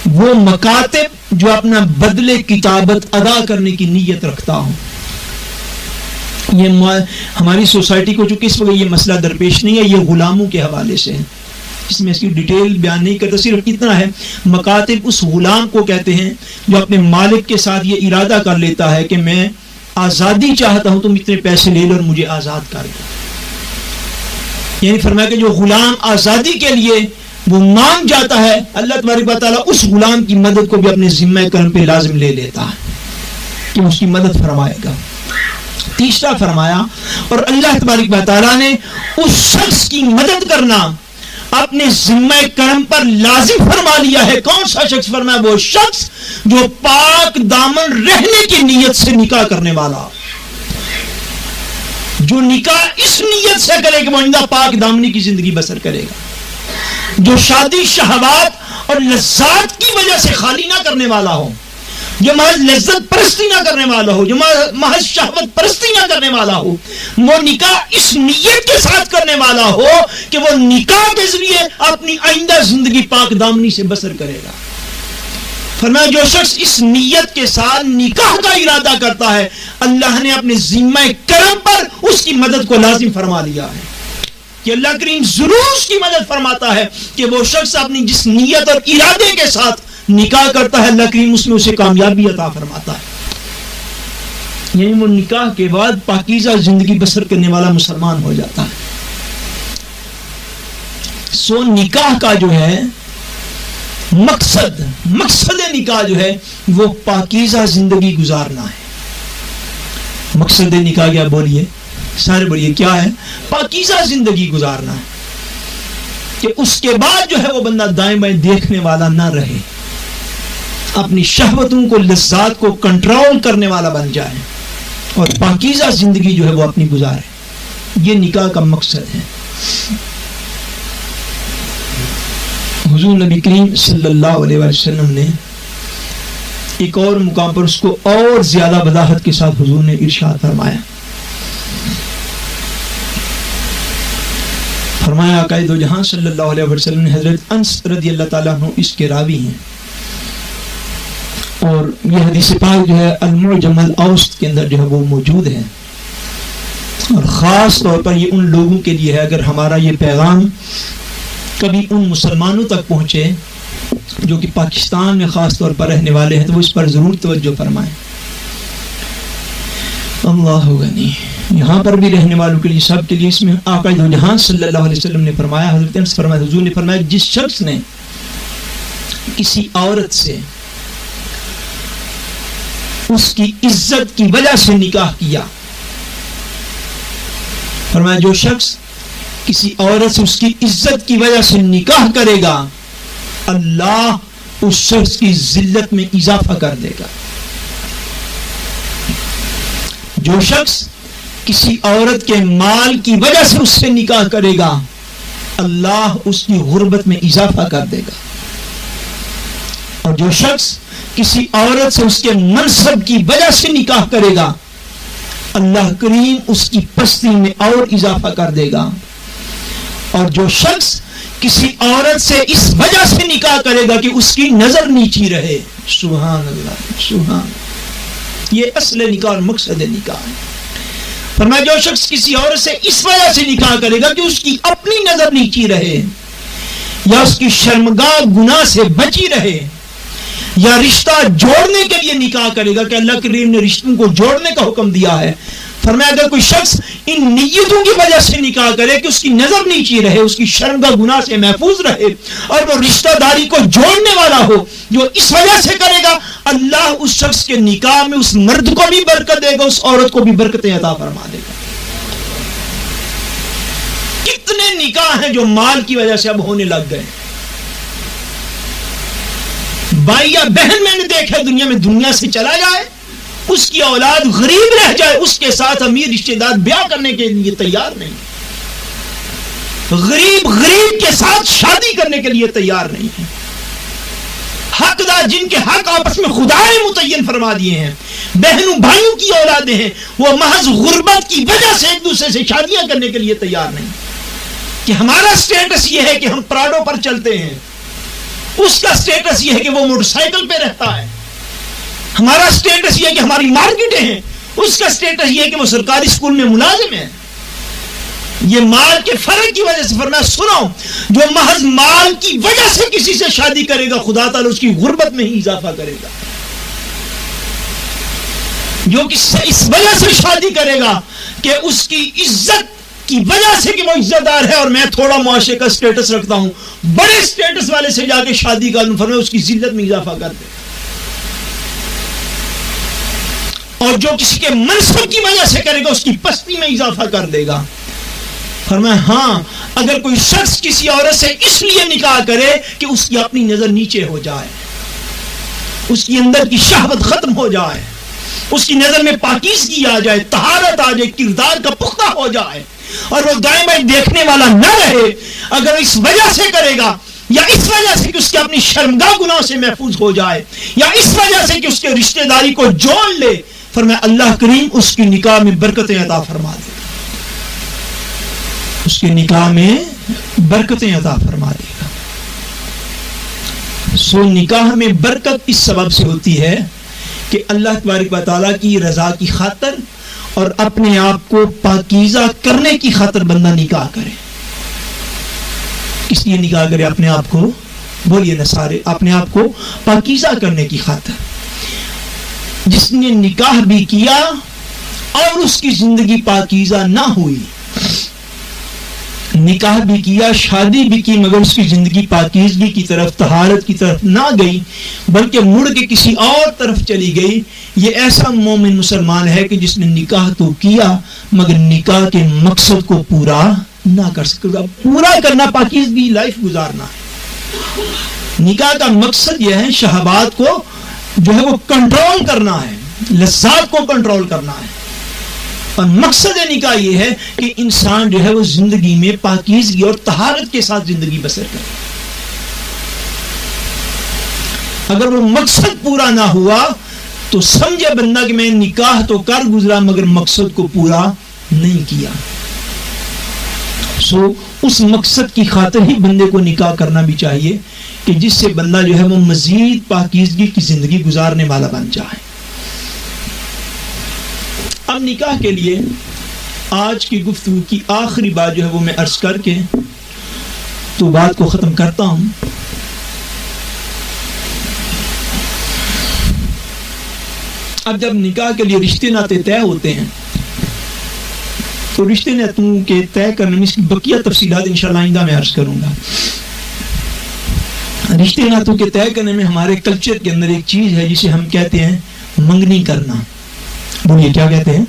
وہ مکاتب جو اپنا بدلے کتابت ادا کرنے کی نیت رکھتا ہوں. یہ ہماری سوسائٹی کو چونکہ اس وقت یہ مسئلہ درپیش نہیں ہے، یہ غلاموں کے حوالے سے ہے، اس میں اس کی ڈیٹیل بیان نہیں کرتا، صرف اتنا ہے مکاتب اس غلام کو کہتے ہیں جو اپنے مالک کے ساتھ یہ ارادہ کر لیتا ہے کہ میں آزادی چاہتا ہوں، تم اتنے پیسے لے لو اور مجھے آزاد کر دو. یعنی فرمایا کہ جو غلام آزادی کے لیے وہ مانگ جاتا ہے، اللہ تبارک و تعالیٰ اس غلام کی مدد کو بھی اپنے ذمہ کرم پہ لازم لے لیتا ہے کہ اس کی مدد فرمائے گا. تیسرا فرمایا اور اللہ تبارک و تعالیٰ نے اس شخص کی مدد کرنا اپنے ذمہ کرم پر لازم فرما لیا ہے. کون سا شخص؟ فرمایا وہ شخص جو پاک دامن رہنے کی نیت سے نکاح کرنے والا، جو نکاح اس نیت سے کرے کہ وہ آئندہ پاک دامنی کی زندگی بسر کرے گا، جو شادی شہوات اور لذات کی وجہ سے خالی نہ کرنے والا ہو، جو محض لذت پرستی نہ کرنے والا ہو، جو محض شہوت پرستی نہ کرنے والا ہو، وہ نکاح اس نیت کے ساتھ کرنے والا ہو کہ وہ نکاح کے ذریعے اپنی آئندہ زندگی پاک دامنی سے بسر کرے گا. فرمایا جو شخص اس نیت کے ساتھ نکاح کا ارادہ کرتا ہے، اللہ نے اپنے ذمہ کرم پر اس کی مدد کو لازم فرما لیا ہے کہ اللہ کریم ضرور اس کی مدد فرماتا ہے کہ وہ شخص اپنی جس نیت اور ارادے کے ساتھ نکاح کرتا ہے، اللہ کریم اس میں اسے کامیابی عطا فرماتا ہے. یعنی وہ نکاح کے بعد پاکیزہ زندگی بسر کرنے والا مسلمان ہو جاتا ہے. سو نکاح کا جو ہے مقصد نکاح جو ہے وہ پاکیزہ زندگی گزارنا ہے. مقصد نکاح کیا؟ بولیے سارے بولیے کیا ہے؟ پاکیزہ زندگی گزارنا ہے کہ اس کے بعد جو ہے وہ بندہ دائیں بائیں دیکھنے والا نہ رہے، اپنی شہوتوں کو لذات کو کنٹرول کرنے والا بن جائے اور پاکیزہ زندگی جو ہے وہ اپنی گزارے. یہ نکاح کا مقصد ہے. حضور نبی کریم صلی اللہ علیہ وسلم نے ایک اور مقام پر اس کو اور زیادہ وضاحت کے ساتھ حضور نے ارشاد فرمایا. فرمایا آقائے دو جہاں صلی اللہ علیہ وسلم نے، حضرت انس رضی اللہ تعالیٰ عنہ اس کے راوی ہیں، اور یہ حدیث پاک جو ہے المعجم الاوسط کے اندر جو ہے وہ موجود ہے، اور خاص طور پر یہ ان لوگوں کے لیے ہے، اگر ہمارا یہ پیغام کبھی ان مسلمانوں تک پہنچے جو کہ پاکستان میں خاص طور پر رہنے والے ہیں، تو وہ اس پر ضرور توجہ فرمائیں. اللہ غنی. یہاں پر بھی رہنے والوں کے لیے، سب کے لیے، اس میں آقا دو جہاں صلی اللہ علیہ وسلم نے فرمایا، حضرت انس فرمایا، حضور نے فرمایا، جس شخص نے کسی عورت سے اس کی عزت کی وجہ سے نکاح کیا، فرمایا جو شخص کسی عورت سے اس کی عزت کی وجہ سے نکاح کرے گا، اللہ اس شخص کی ذلت میں اضافہ کر دے گا. جو شخص کسی عورت کے مال کی وجہ سے اس سے نکاح کرے گا، اللہ اس کی غربت میں اضافہ کر دے گا. اور جو شخص کسی عورت سے اس کے منصب کی وجہ سے نکاح کرے گا، اللہ کریم اس کی پستی میں اور اضافہ کر دے گا. اور جو شخص کسی عورت سے اس وجہ سے نکاح کرے گا کہ اس کی نظر نیچی رہے، سبحان اللہ، سبحان. یہ اصل نکاح اور مقصد نکاح ہے. فرمایا جو شخص کسی عورت سے اس وجہ سے نکاح کرے گا کہ اس کی اپنی نظر نیچی رہے، یا اس کی شرمگاہ گناہ سے بچی رہے، یا رشتہ جوڑنے کے لیے نکاح کرے گا کہ اللہ کریم نے رشتوں کو جوڑنے کا حکم دیا ہے. فرمایا اگر کوئی شخص ان نیتوں کی وجہ سے نکاح کرے کہ اس کی نظر نیچی رہے، اس کی شرمگاہ گناہ سے محفوظ رہے، اور وہ رشتہ داری کو جوڑنے والا ہو، جو اس وجہ سے کرے گا، اللہ اس شخص کے نکاح میں اس مرد کو بھی برکت دے گا، اس عورت کو بھی برکتیں عطا فرما دے گا. کتنے نکاح ہیں جو مال کی وجہ سے اب ہونے لگ گئے. بھائی یا بہن میں نے دیکھا دنیا میں، دنیا سے چلا جائے، اس کی اولاد غریب رہ جائے، اس کے ساتھ امیر رشتہ دار بیاہ کرنے کے لیے تیار نہیں، غریب کے ساتھ شادی کرنے کے لیے تیار نہیں ہے. حقدار جن کے حق آپس میں خدا نے متعین فرما دیے ہیں، بہنوں بھائیوں کی اولادیں ہیں، وہ محض غربت کی وجہ سے ایک دوسرے سے شادیاں کرنے کے لیے تیار نہیں. کہ ہمارا سٹیٹس یہ ہے کہ ہم پراڈو پر چلتے ہیں، اس کا سٹیٹس یہ ہے کہ وہ موٹر سائیکل پہ رہتا ہے. ہمارا سٹیٹس یہ ہے کہ ہماری مارکیٹیں ہیں، اس کا سٹیٹس یہ ہے کہ وہ سرکاری اسکول میں ملازم ہے. یہ مال کے فرق کی وجہ سے فرمایا سنو، جو محض مال کی وجہ سے کسی سے شادی کرے گا، خدا تعالی اس کی غربت میں ہی اضافہ کرے گا. جو کسی سے اس وجہ سے شادی کرے گا کہ اس کی عزت کی وجہ سے کہ وہ عزت دار ہے اور میں تھوڑا معاشرے کا سٹیٹس رکھتا ہوں، بڑے سٹیٹس والے سے جا کے شادی کا فرمایا اس کی ذلت میں اضافہ کر دے گا. اور جو کسی کے منصب کی وجہ سے کرے گا، اس کی پستی میں اضافہ کر دے گا. فرمایا ہاں اگر کوئی شخص کسی عورت سے اس لیے نکاح کرے کہ اس کی اپنی نظر نیچے ہو جائے، اس کی اندر کی شہوت ختم ہو جائے، اس کی نظر میں پاکیزگی آ جائے، طہارت آ جائے، کردار کا پختہ ہو جائے، اور وہ دائیں بائیں دیکھنے والا نہ رہے، اگر اس وجہ سے کرے گا، یا اس وجہ سے کہ اس کی اپنی شرمگاہ گناہ سے محفوظ ہو جائے، یا اس وجہ سے کہ اس کے رشتہ داری کو جوڑ لے، فرمایا اللہ کریم اس کی نکاح میں برکتیں عطا فرما دے گا. اس کے نکاح میں برکتیں عطا فرما دے گا. سو نکاح میں برکت اس سبب سے ہوتی ہے کہ اللہ تبارک و تعالیٰ کی رضا کی خاطر اور اپنے آپ کو پاکیزہ کرنے کی خاطر بندہ نکاح کرے. کس لیے نکاح کرے؟ اپنے آپ کو، بولیے نا سارے، اپنے آپ کو پاکیزہ کرنے کی خاطر. جس نے نکاح بھی کیا اور اس کی زندگی پاکیزہ نہ ہوئی، نکاح بھی کیا، شادی بھی کی، مگر اس کی زندگی پاکیزگی کی طرف، طہارت کی طرف نہ گئی، بلکہ مڑ کے کسی اور طرف چلی گئی، یہ ایسا مومن مسلمان ہے کہ جس نے نکاح تو کیا مگر نکاح کے مقصد کو پورا نہ کر سکے. پورا کرنا پاکیزگی لائف گزارنا ہے. نکاح کا مقصد یہ ہے شہوات کو جو ہے وہ کنٹرول کرنا ہے، لذات کو کنٹرول کرنا ہے. اور مقصد نکاح یہ ہے کہ انسان جو ہے وہ زندگی میں پاکیزگی اور طہارت کے ساتھ زندگی بسر کرے. اگر وہ مقصد پورا نہ ہوا تو سمجھے بندہ کہ میں نکاح تو کر گزرا مگر مقصد کو پورا نہیں کیا. اس مقصد کی خاطر ہی بندے کو نکاح کرنا بھی چاہیے کہ جس سے بندہ جو ہے وہ مزید پاکیزگی کی زندگی گزارنے والا بن جائے. اب نکاح کے لیے آج کی گفتگو کی آخری بات جو ہے وہ میں عرض کر کے تو بات کو ختم کرتا ہوں. اب جب نکاح کے لیے رشتے ناطے طے ہوتے ہیں تو رشتے ناطوں کے طے کرنے میں اس کی بقیہ تفصیلات انشاءاللہ آئندہ میں عرض کروں گا. رشتے ناطوں کے طے کرنے میں ہمارے کلچر کے اندر ایک چیز ہے جسے ہم کہتے ہیں منگنی کرنا. بولیے کیا کہتے ہیں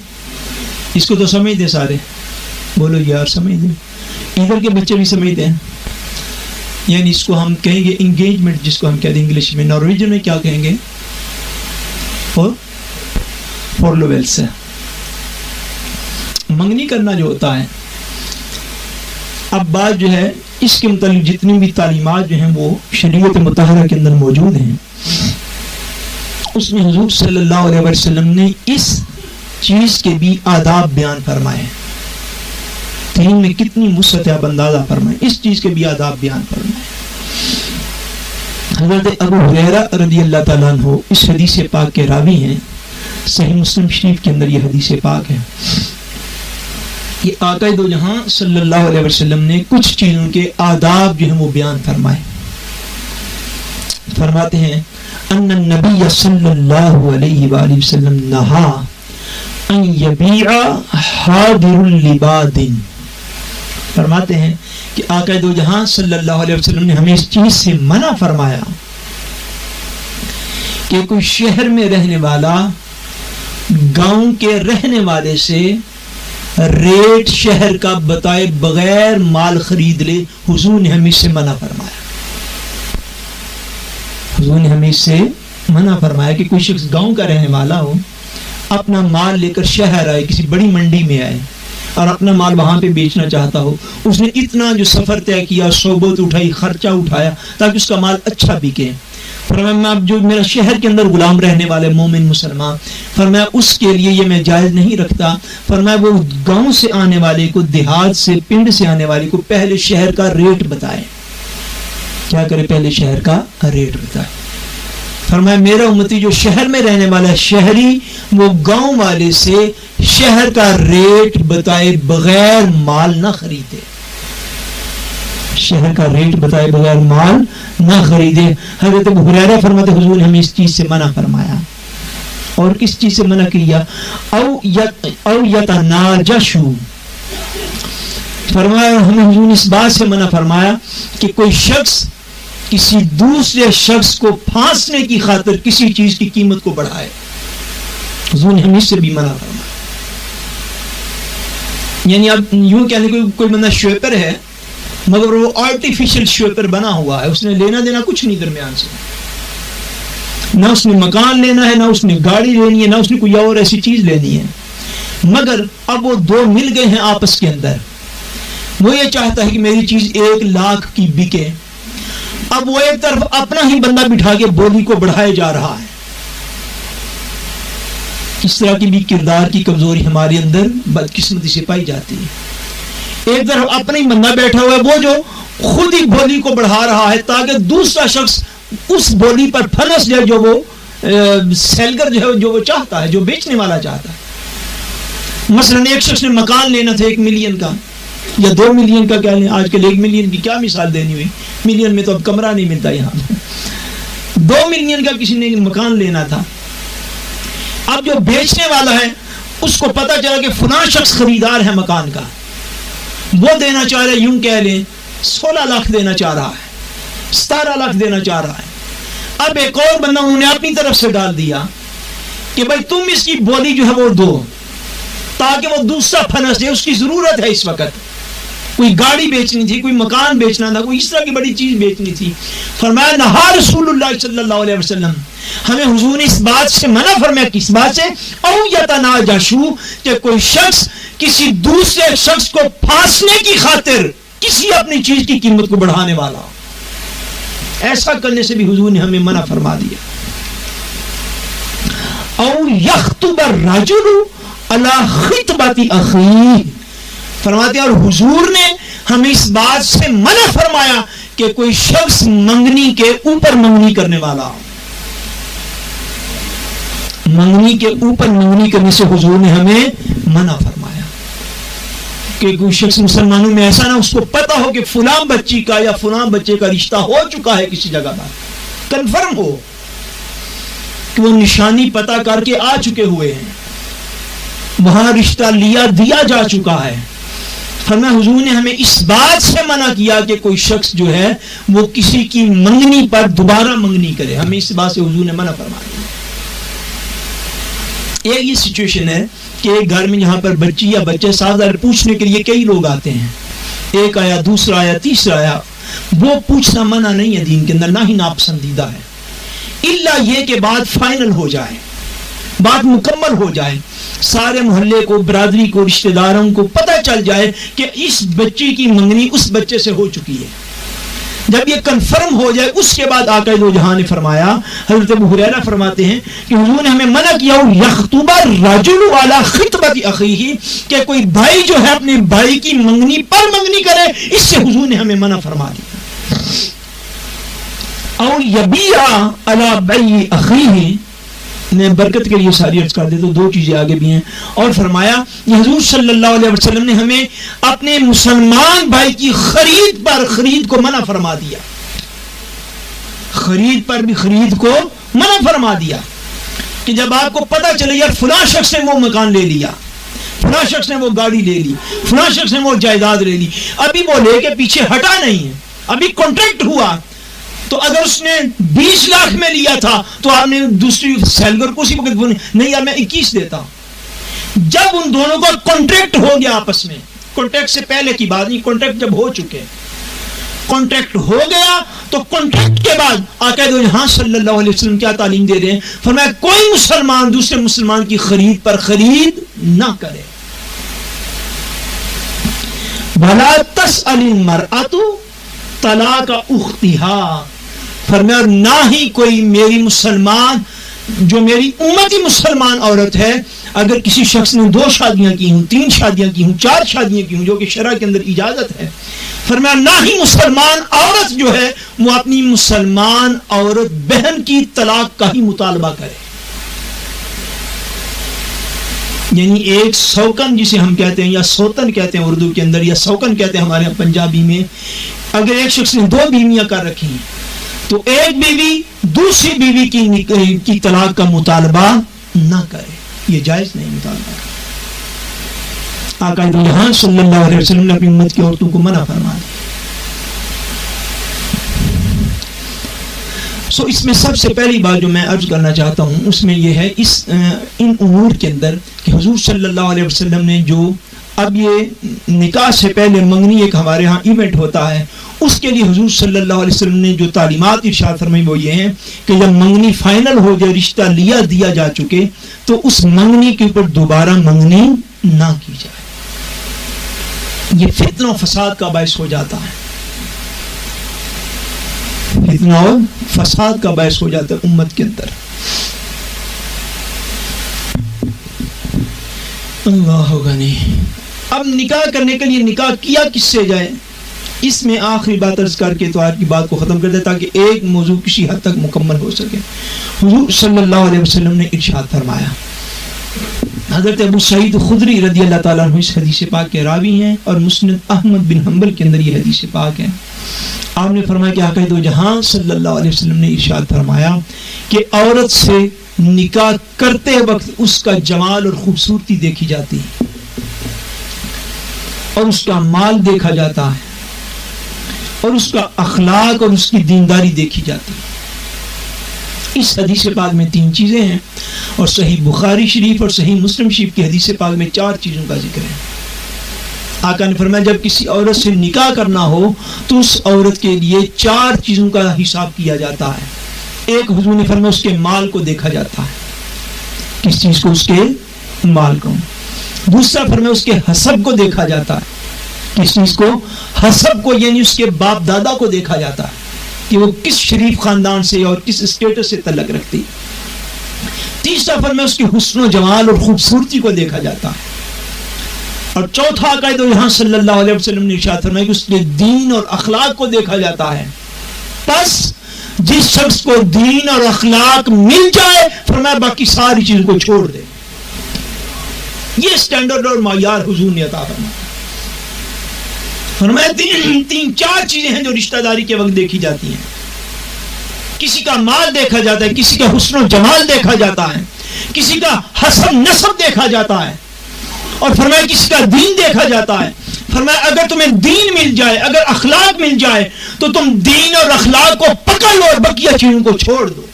اس کو؟ تو سمجھتے سارے؟ بولو یار سمجھتے. ادھر کے بچے بھی سمجھتے ہیں. یعنی اس کو ہم کہیں گے انگیجمنٹ، جس کو ہم کہتے ہیں انگلش میں. نارویجن میں کیا کہیں گے؟ فورلویلس ہے. منگنی کرنا جو ہوتا ہے. اب بات جو ہے اس کے متعلق جتنی بھی تعلیمات جو ہیں وہ شریعت مطہرہ کے اندر موجود ہیں، اس میں حضور صلی اللہ علیہ وسلم نے اس چیز کے بھی آداب بیان فرمائے. دین میں کتنی وسعت آپ اندازہ فرمائیں، اس چیز کے بھی آداب بیان فرمائے. حضرت ابو ہریرہ رضی اللہ تعالیٰ عنہ اس حدیث پاک کے راوی ہیں. صحیح مسلم شریف کے اندر یہ حدیث پاک ہے. یہ آقا دو جہاں صلی اللہ علیہ وسلم نے کچھ چیزوں کے آداب جو ہیں وہ بیان فرمائے. فرماتے ہیں ان النبی صلی اللہ علیہ وآلہ وسلم نہا ان یبیع حاضر لباد. فرماتے ہیں کہ آقا دو جہاں صلی اللہ علیہ وسلم نے ہمیں اس چیز سے منع فرمایا کہ کوئی شہر میں رہنے والا گاؤں کے رہنے والے سے ریٹ شہر کا بتائے بغیر مال خرید لے. حضور نے ہمیں اس سے منع فرمایا. حضور نے ہمیں اس سے منع فرمایا کہ کوئی شخص گاؤں کا رہنے والا ہو، اپنا مال لے کر شہر آئے، کسی بڑی منڈی میں آئے اور اپنا مال وہاں پہ بیچنا چاہتا ہو. اس نے اتنا جو سفر طے کیا، صحبت اٹھائی، خرچہ اٹھایا تاکہ اس کا مال اچھا بکے. فرمایا اب جو میرا شہر کے اندر غلام رہنے والے مومن مسلمان، فرمایا اس کے لیے یہ میں جائز نہیں رکھتا. فرمایا وہ گاؤں سے آنے والے کو، دیہات سے، پنڈ سے آنے والے کو پہلے شہر کا ریٹ بتائے. کیا کرے؟ پہلے شہر کا ریٹ بتائے. فرمایا میرا امتی جو شہر میں رہنے والا ہے شہری، وہ گاؤں والے سے شہر کا ریٹ بتائے بغیر مال نہ خریدے. شہر کا ریٹ بتائے بغیر مال نہ خریدے. حضرت ابو ہریرہ فرماتے حضور نے ہمیں اس چیز سے منع فرمایا. اور کس چیز سے منع کیا؟ او یتناجشوا. فرمایا ہمیں حضور نے اس بات سے منع فرمایا کہ کوئی شخص کسی دوسرے شخص کو پھانسنے کی خاطر کسی چیز کی قیمت کو بڑھائے. حضور نے ہمیں اس سے بھی منع فرمایا. یعنی اب یوں کہنے کوئی بندہ شویپر ہے مگر وہ آرٹیفیشل شویپر بنا ہوا ہے، اس نے لینا دینا کچھ نہیں درمیان سے. نہ اس نے مکان لینا ہے، نہ اس نے گاڑی لینی ہے، نہ اس نے کوئی اور ایسی چیز لینی ہے. مگر اب وہ دو مل گئے ہیں آپس کے اندر. وہ یہ چاہتا ہے کہ میری چیز 1 لاکھ کی بکے. اب وہ ایک طرف اپنا ہی بندہ بٹھا کے بولی کو بڑھائے جا رہا ہے. اس طرح کی بھی کردار کی کمزوری ہمارے اندر بدقسمتی سے پائی جاتی ہے. ایک طرف اپنا ہی بندہ بیٹھا ہوا ہے وہ جو خود ہی بولی کو بڑھا رہا ہے تاکہ دوسرا شخص اس بولی پر پھنس جائے جو وہ سیلگر جو وہ چاہتا ہے، جو بیچنے والا چاہتا ہے. مثلا ایک شخص نے مکان لینا تھا 1 ملین کا یا 2 ملین کا، کیا لیں آج کل 1 ملین کی کیا مثال دینی ہوئی. ملین میں تو اب کمرہ نہیں ملتا یہاں. 2 ملین کا کسی نے مکان لینا تھا. اب جو بیچنے والا ہے اس کو پتا چلا کہ فلاں شخص خریدار ہے مکان کا، وہ دینا چاہ رہا ہے، یوں کہہ لیں 16 لاکھ دینا چاہ رہا ہے، 17 لاکھ دینا چاہ رہا ہے. اب ایک اور بندہ انہوں نے اپنی طرف سے ڈال دیا کہ بھائی تم اس کی بولی جو ہے وہ دو تاکہ وہ دوسرا پھنس جائے، اس کی ضرورت ہے اس وقت. کوئی گاڑی بیچنی تھی، کوئی مکان بیچنا تھا، کوئی اس طرح کی بڑی چیز بیچنی تھی، فرمایا نہا رسول اللہ صلی اللہ علیہ وسلم، ہمیں حضور نے اس بات سے منع فرمایا، کس بات سے؟ او یتناجشوا، کہ کوئی شخص کسی دوسرے شخص کو پھانسنے کی خاطر کسی اپنی چیز کی قیمت کو بڑھانے والا، ایسا کرنے سے بھی حضور نے ہمیں منع فرما دیا۔ او یخطب الرجل علی خطبۃ اخیہ، فرماتے ہیں اور حضور نے ہمیں اس بات سے منع فرمایا کہ کوئی شخص منگنی کے اوپر منگنی کرنے والا، منگنی کے اوپر منگنی کرنے سے حضور نے ہمیں منع فرمایا کہ کوئی شخص مسلمانوں میں ایسا نہ اس کو پتا ہو کہ فلاں بچی کا یا فلاں بچے کا رشتہ ہو چکا ہے کسی جگہ پر، کنفرم ہو کہ وہ نشانی پتا کر کے آ چکے ہوئے ہیں، وہاں رشتہ دیا جا چکا ہے۔ فرمایا حضور نے ہمیں اس بات سے منع کیا کہ کوئی شخص جو ہے وہ کسی کی منگنی پر دوبارہ منگنی کرے، ہمیں اس بات سے حضور نے منع فرما دیا۔ ایک یہ سچویشن ہے کہ ایک گھر میں جہاں پر بچی یا بچے ساتھ پوچھنے کے لیے کئی لوگ آتے ہیں، ایک آیا، دوسرا آیا، تیسرا آیا، وہ پوچھنا منع نہیں ہے دین کے اندر، نہ ہی ناپسندیدہ ہے، الا یہ کہ بات فائنل ہو جائے، بات مکمل ہو جائے، سارے محلے کو، برادری کو، رشتہ داروں کو پتہ چل جائے کہ اس بچی کی منگنی اس بچے سے ہو چکی ہے۔ جب یہ کنفرم ہو جائے اس کے بعد آقا دو جہاں نے فرمایا، حضرت ابو ہریرہ فرماتے ہیں کہ حضور نے ہمیں منع کیا یخطب الرجل علی خطبۃ اخیہ، کہ کوئی بھائی جو ہے اپنے بھائی کی منگنی پر منگنی کرے، اس سے حضور نے ہمیں منع فرما دیا۔ اور یبیع علی بیع اخیہ، میں برکت کے لیے ساری عرض کر دیتا ہوں، دو چیزیں آگے بھی ہیں، اور فرمایا یہ حضور صلی اللہ علیہ وسلم نے ہمیں اپنے مسلمان بھائی کی خرید کو منع فرما دیا، خرید پر بھی خرید کو منع فرما دیا، کہ جب آپ کو پتہ چلے یار فلاں شخص نے وہ مکان لے لیا، فلاں شخص نے وہ گاڑی لے لی، فلاں شخص نے وہ جائیداد لے لی، ابھی وہ لے کے پیچھے ہٹا نہیں ہے، ابھی کانٹریکٹ ہوا، تو اگر اس نے 20 لاکھ میں لیا تھا تو آپ نے دوسری سیلگر کو اسی وقت نہیں یار میں 21 دیتا ہوں۔ جب ان دونوں کا کانٹریکٹ ہو گیا آپس میں، کانٹریکٹ سے پہلے کی بات نہیں، کانٹریکٹ جب ہو چکے، کانٹریکٹ ہو گیا تو کانٹریکٹ کے بعد آقا دو جہاں صلی اللہ علیہ وسلم کیا تعلیم دے رہے ہیں؟ فرمایا کوئی مسلمان دوسرے مسلمان کی خرید پر خرید نہ کرے، وَلَا تَسْأَلِ الْمَرْأَةُ طَلَاقَ أُخْتِهَا، فرمایا نہ ہی کوئی میری مسلمان، جو میری امتی مسلمان عورت ہے، اگر کسی شخص نے 2 شادیاں کی ہوں، 3 شادیاں کی ہوں، 4 شادیاں کی ہوں، جو کہ شرع کے اندر اجازت ہے، فرمایا نہ ہی مسلمان عورت جو ہے وہ اپنی مسلمان عورت بہن کی طلاق کا ہی مطالبہ کرے۔ یعنی ایک سوکن جسے ہم کہتے ہیں یا سوتن کہتے ہیں اردو کے اندر، یا سوکن کہتے ہیں ہمارے پنجابی میں، اگر ایک شخص نے 2 بیویاں کر رکھی ہیں تو ایک بیوی دوسری بیوی کی طلاق کا مطالبہ نہ کرے، یہ جائز نہیں مطالبہ۔ آقا جہاں صلی اللہ علیہ وسلم نے اپنی امت کی عورتوں کو منع فرما دیا۔ اس میں سب سے پہلی بات جو میں عرض کرنا چاہتا ہوں اس میں یہ ہے، ان امور کے اندر کہ حضور صلی اللہ علیہ وسلم نے جو اب یہ نکاح سے پہلے منگنی ایک ہمارے ہاں ایونٹ ہوتا ہے، اس کے لیے حضور صلی اللہ علیہ وسلم نے جو تعلیمات ارشاد فرمائی وہ یہ ہیں کہ جب منگنی فائنل ہو جائے، رشتہ دیا جا چکے، تو اس منگنی کے اوپر دوبارہ منگنی نہ کی جائے، یہ فتنہ و فساد کا باعث ہو جاتا ہے، فتنہ و فساد کا باعث ہو جاتا ہے امت کے اندر۔ اللہ غنی۔ اب نکاح کرنے کے لیے نکاح کیا کس سے جائے، اس میں آخری بات عرض کر کے تو آج کی بات کو ختم کر دے تاکہ ایک موضوع کسی حد تک مکمل ہو سکے۔ حضور صلی اللہ علیہ وسلم نے ارشاد فرمایا، حضرت ابو سعید خدری رضی اللہ تعالیٰ عنہ اس حدیث پاک کے راوی ہیں اور مسند احمد بن حنبل کے اندر یہ حدیث پاک ہے۔ آپ نے فرمایا کہ آقا دو جہاں صلی اللہ علیہ وسلم نے ارشاد فرمایا کہ عورت سے نکاح کرتے وقت اس کا جمال اور خوبصورتی دیکھی جاتی ہے اور اس کا مال دیکھا جاتا ہے اور اس کا اخلاق اور اس کی دینداری دیکھی جاتی ہے۔ اس حدیث پاک میں 3 چیزیں ہیں اور صحیح بخاری شریف اور صحیح مسلم شریف کی حدیث پاک میں 4 چیزوں کا ذکر ہے۔ آقا نے فرمایا جب کسی عورت سے نکاح کرنا ہو تو اس عورت کے لیے 4 چیزوں کا حساب کیا جاتا ہے. ایک حضور نے فرمایا اس کے مال کو دیکھا جاتا ہے. کس چیز کو؟ اس کے مال کو. دوسرا فرمایا اس کے حسب کو دیکھا جاتا ہے. کس چیز کو؟ حسب کو، یعنی اس کے باپ دادا کو دیکھا جاتا ہے کہ وہ کس شریف خاندان سے اور کس اسٹیٹس سے تعلق رکھتی. تیسرا فرمایا اس کے حسن و جمال اور خوبصورتی کو دیکھا جاتا ہے. اور چوتھا قاعدہ یہاں صلی اللہ علیہ وسلم نے ارشاد فرمایا کہ اس کے دین اور اخلاق کو دیکھا جاتا ہے. بس جس شخص کو دین اور اخلاق مل جائے فرمایا باقی ساری چیزوں کو چھوڑ دے. یہ سٹینڈرڈ اور معیار حضور نے عطا فرمایا. فرمایا 3-4 چیزیں ہیں جو رشتہ داری کے وقت دیکھی جاتی ہیں. کسی کا مال دیکھا جاتا ہے، کسی کا حسن و جمال دیکھا جاتا ہے، کسی کا حسب نسب دیکھا جاتا ہے، اور فرمایا کسی کا دین دیکھا جاتا ہے. فرمایا اگر تمہیں دین مل جائے، اگر اخلاق مل جائے تو تم دین اور اخلاق کو پکڑ لو اور بقیہ چیزوں کو چھوڑ دو.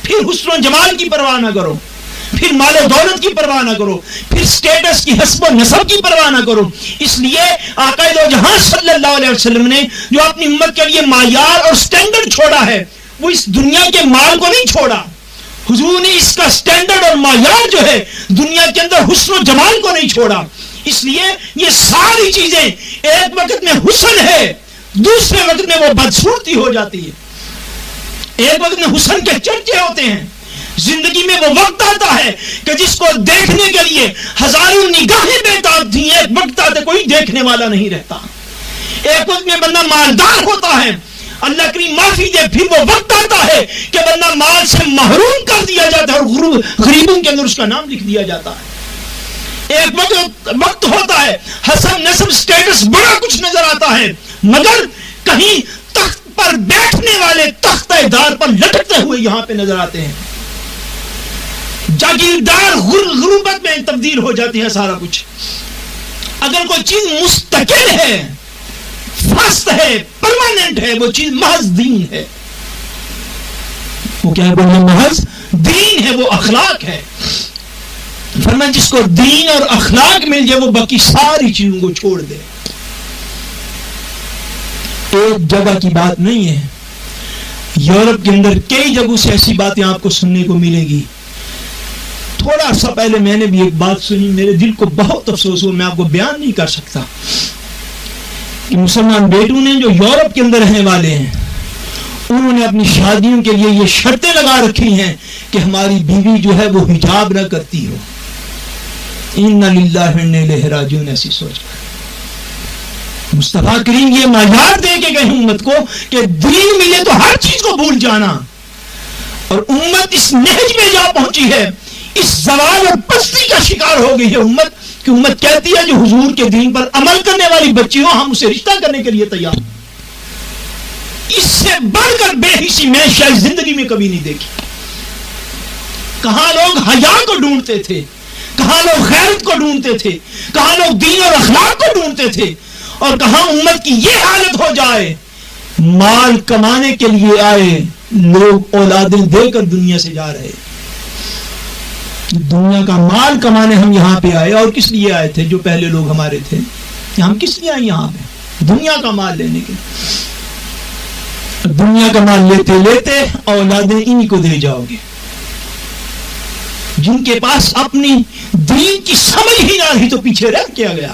پھر حسن و جمال کی پرواہ نہ کرو، پھر مال و دولت کی پرواہ نہ کرو، پھر سٹیٹس کی، حسب و نسب کی پرواہ نہ کرو. اس لیے آقا دو جہاں صلی اللہ علیہ وسلم نے جو اپنی امت کے لیے معیار اور سٹینڈرڈ چھوڑا ہے وہ اس دنیا کے مال کو نہیں چھوڑا. حضور نے اس کا سٹینڈرڈ اور معیار جو ہے دنیا کے اندر حسن و جمال کو نہیں چھوڑا. اس لیے یہ ساری چیزیں ایک وقت میں حسن ہے، دوسرے وقت میں وہ بدصورتی ہو جاتی ہے. ایک وقت میں حسن کے چرچے ہوتے ہیں، زندگی میں وہ وقت آتا ہے کہ جس کو دیکھنے کے لیے ہزاروں نگاہیں بےتاب تھیں، ایک وقت آتا ہے کوئی دیکھنے والا نہیں رہتا. ایک وقت میں بندہ مالدار ہوتا ہے، اللہ کریم معافی دے، پھر وہ وقت آتا ہے کہ بندہ مال سے محروم کر دیا جاتا ہے اور غریبوں کے اندر اس کا نام لکھ دیا جاتا ہے. ایک وقت ہوتا ہے حسب نسب سٹیٹس بڑا کچھ نظر آتا ہے، مگر کہیں تخت پر بیٹھنے والے تختہ دار پر لٹکتے ہوئے یہاں پہ نظر آتے ہیں. جاگیردار غربت میں تبدیل ہو جاتی ہے سارا کچھ. اگر کوئی چیز مستقل ہے، فست ہے، پرماننٹ ہے، وہ چیز محض دین ہے. وہ کیا ہے؟ وہ محض دین ہے، وہ اخلاق ہے. فرمایا جس کو دین اور اخلاق مل جائے وہ باقی ساری چیزوں کو چھوڑ دے. ایک جگہ کی بات نہیں ہے، یورپ کے اندر کئی جگہوں سے ایسی باتیں آپ کو سننے کو ملے گی. تھوڑا سا پہلے میں نے بھی ایک بات سنی، میرے دل کو بہت افسوس ہوا، میں آپ کو بیان نہیں کر سکتا کہ مسلمان بیٹوں نے جو یورپ کے اندر رہنے والے ہیں انہوں نے اپنی شادیوں کے لیے یہ شرطیں لگا رکھی ہیں کہ ہماری بیوی جو ہے وہ حجاب نہ کرتی ہو. اِنَّا لِلَّهِ وَإِنَّا إِلَيْهِ رَاجِعُونَ. ایسی سوچ کر مصطفیٰ کریم یہ معیار دے کے گئے امت کو کہ دین ملے تو ہر چیز کو بھول جانا. اور امت اس نہج میں جا پہنچی ہے، اس زوال اور پستی کا شکار ہو گئی ہے امت کہ امت کہتی ہے جو حضور کے دین پر عمل کرنے والی بچی ہو ہم اسے رشتہ کرنے کے لیے تیار. اس سے بڑھ کر بے حسی میں شاید زندگی میں کبھی نہیں دیکھی. کہاں لوگ حیا کو ڈھونڈتے تھے، کہاں لوگ غیرت کو ڈھونڈتے تھے، کہاں لوگ دین اور اخلاق کو ڈھونڈتے تھے، اور کہاں امت کی یہ حالت ہو جائے مال کمانے کے لیے آئے لوگ اولادیں دے کر دنیا سے جا رہے. دنیا کا مال کمانے ہم یہاں پہ آئے، اور کس لیے آئے تھے جو پہلے لوگ ہمارے تھے؟ ہم کس لیے آئے یہاں پہ؟ دنیا کا مال لینے کے. دنیا کا مال لیتے لیتے اولادیں انہی کو دے جاؤ گے جن کے پاس اپنی دین کی سمجھ ہی نہ رہی تو پیچھے رہ کیا گیا.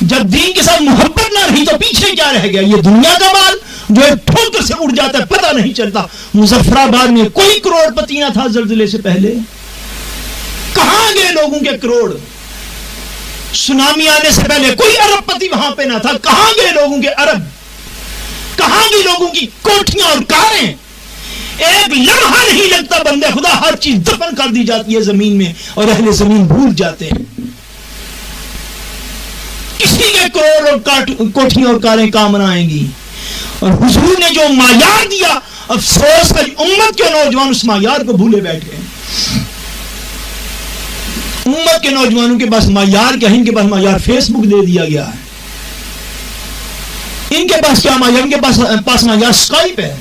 جب دین کے ساتھ محبت نہ رہی تو پیچھے کیا رہ گیا؟ یہ دنیا کا مال جو ایک ٹھوکر سے اڑ جاتا ہے پتہ نہیں چلتا. مظفر آباد میں کوئی کروڑ پتی نہ تھا زلزلے سے پہلے. کہاں گئے لوگوں کے کروڑ؟ سونامی آنے سے پہلے کوئی ارب پتی وہاں پہ نہ تھا. کہاں گئے لوگوں کے ارب؟ کہاں گئی لوگوں کی کوٹھیاں اور کاریں؟ ایک لمحہ نہیں لگتا بندے خدا، ہر چیز دفن کر دی جاتی ہے زمین میں اور اہل زمین بھول جاتے ہیں. کسی کے کروڑ اور کوٹھیاں اور کاریں کام نہ آئیں گی. اور حضور نے جو معیار دیا، افسوس ہے امت کے نوجوان اس معیار کو بھولے بیٹھے ہیں. امت کے نوجوانوں کے پاس معیار کیا ہے؟ ان کے پاس معیار فیس بک دے دیا گیا ہے. ان کے پاس کیا معیار؟ ان کے پاس معیار اسکائپ ہے.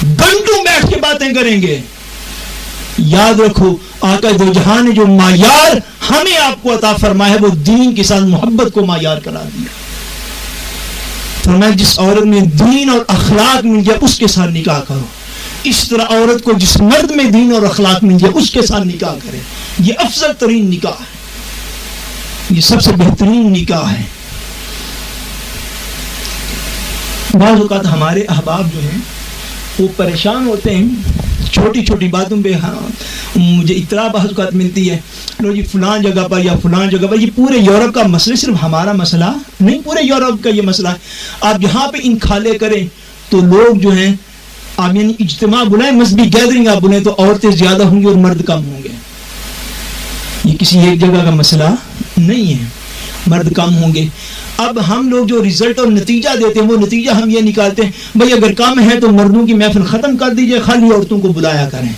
گھنٹوں بیٹھ کے باتیں کریں گے یاد رکھو آقا دو جہان نے جو معیار ہمیں آپ کو عطا فرمایا ہے وہ دین کے ساتھ محبت کو معیار قرار دیا. فرمایا جس عورت میں دین اور اخلاق مل جائے اس کے ساتھ نکاح کرو. اس طرح عورت کو جس مرد میں دین اور اخلاق مل جائے اس کے ساتھ نکاح کرے. یہ افضل ترین نکاح ہے, یہ سب سے بہترین نکاح ہے. بعض اوقات ہمارے احباب جو ہیں وہ پریشان ہوتے ہیں چھوٹی چھوٹی باتوں پہ. مجھے اطلاع بعض اوقات ملتی ہے لو جی فلاں جگہ پر یا فلاں جگہ پر. یہ پورے یورپ کا مسئلہ, صرف ہمارا مسئلہ نہیں, پورے یورپ کا یہ مسئلہ ہے. آپ یہاں پہ انخالے کریں تو لوگ جو ہیں, آپ یعنی اجتماع بلائیں, مذہبی گیدرنگ آپ بلائیں تو عورتیں زیادہ ہوں گی اور مرد کم ہوں گے. یہ کسی ایک جگہ کا مسئلہ نہیں ہے, مرد کم ہوں گے. اب ہم لوگ جو رزلٹ اور نتیجہ دیتے ہیں وہ نتیجہ ہم یہ نکالتے ہیں بھئی اگر کم ہے تو مردوں کی محفل ختم کر دیجئے, خالی عورتوں کو بلایا کریں.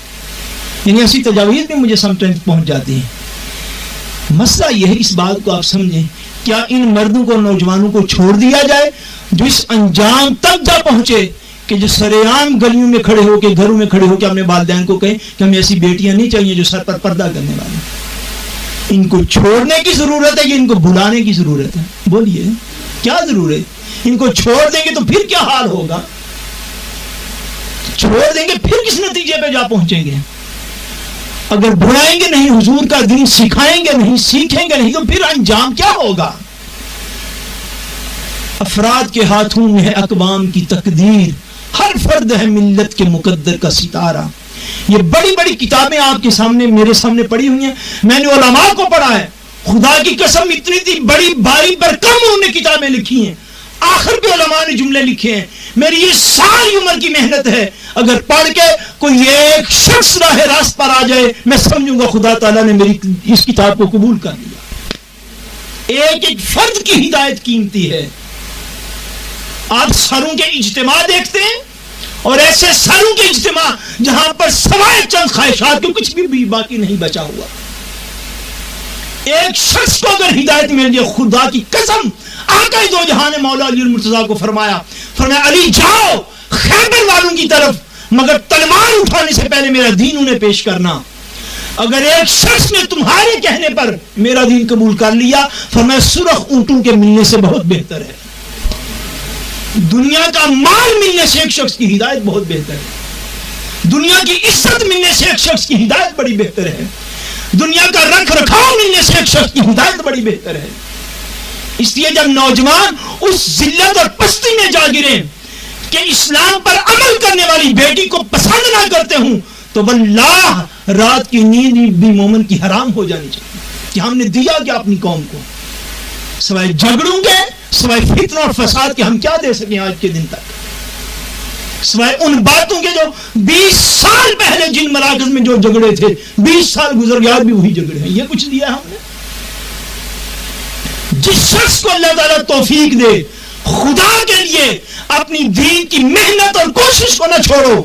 یعنی ایسی تجاویز بھی مجھے سم ٹائمز پہنچ جاتی ہیں. مسئلہ یہ ہے, اس بات کو آپ سمجھیں, کیا ان مردوں کو نوجوانوں کو چھوڑ دیا جائے جو اس انجام تک جا پہنچے کہ جو سرعام گلیوں میں کھڑے ہو کے, گھروں میں کھڑے ہو کے اپنے والدین کو کہیں کہ ہمیں ایسی بیٹیاں نہیں چاہیے جو سر پر پردہ کرنے والی. ان کو چھوڑنے کی ضرورت ہے یا ان کو بلانے کی ضرورت ہے؟ بولیے کیا ضرورت ہے؟ ان کو چھوڑ دیں گے تو پھر کیا حال ہوگا؟ چھوڑ دیں گے پھر کس نتیجے پہ جا پہنچیں گے؟ اگر بلائیں گے نہیں, حضور کا دین سکھائیں گے نہیں, سیکھیں گے نہیں, تو پھر انجام کیا ہوگا؟ افراد کے ہاتھوں میں ہے اقوام کی تقدیر, ہر فرد ہے ملت کے مقدر کا ستارہ. یہ بڑی بڑی کتابیں آپ کے سامنے, میرے سامنے پڑھی ہوئی ہیں, میں نے علماء کو پڑھا ہے. خدا کی قسم اتنی تھی بڑی باری پر کم انہوں نے کتابیں لکھی ہیں, آخر پہ علماء نے جملے لکھے ہیں. میری یہ ساری عمر کی محنت ہے, اگر پڑھ کے کوئی ایک شخص راہ راست پر آ جائے میں سمجھوں گا خدا تعالیٰ نے میری اس کتاب کو قبول کر لیا. ایک ایک فرد کی ہدایت قیمتی ہے. آپ سروں کے اجتماع دیکھتے ہیں اور ایسے سروں کے اجتماع جہاں پر سوائے چند خواہشات کے کچھ بھی باقی نہیں بچا ہوا. ایک شخص کو اگر ہدایت مل جائے, خدا کی قسم آقا دو جہان مولا علی المرتضیٰ کو فرمایا علی جاؤ خیبر والوں کی طرف, مگر تلوار اٹھانے سے پہلے میرا دین انہیں پیش کرنا. اگر ایک شخص نے تمہارے کہنے پر میرا دین قبول کر لیا, فرمایا سرخ اونٹوں کے ملنے سے بہت بہتر ہے. دنیا کا مال ملنے سے ایک شخص کی ہدایت بہت بہتر ہے. دنیا کی عزت ملنے سے ایک شخص کی ہدایت بڑی بہتر ہے. دنیا کا رکھ رکھاؤ ملنے سے ایک شخص کی ہدایت بڑی بہتر ہے. اس لیے جب نوجوان اس ذلت اور پستی میں جا گرے کہ اسلام پر عمل کرنے والی بیٹی کو پسند نہ کرتے ہوں, تو واللہ رات کی نیند بھی مومن کی حرام ہو جانی چاہیے. کہ ہم نے دیا کیا اپنی قوم کو؟ سوائے جھگڑوں کے, سوائے فتنہ اور فساد کے ہم کیا دے سکیں آج کے دن تک؟ سوائے ان باتوں کے جو 20 سال پہلے جن مراکز میں جو جھگڑے تھے 20 سال گزر گیا بھی وہی جھگڑے ہیں. یہ کچھ دیا ہم نے؟ جس شخص کو اللہ تعالیٰ توفیق دے, خدا کے لیے اپنی دین کی محنت اور کوشش کو نہ چھوڑو.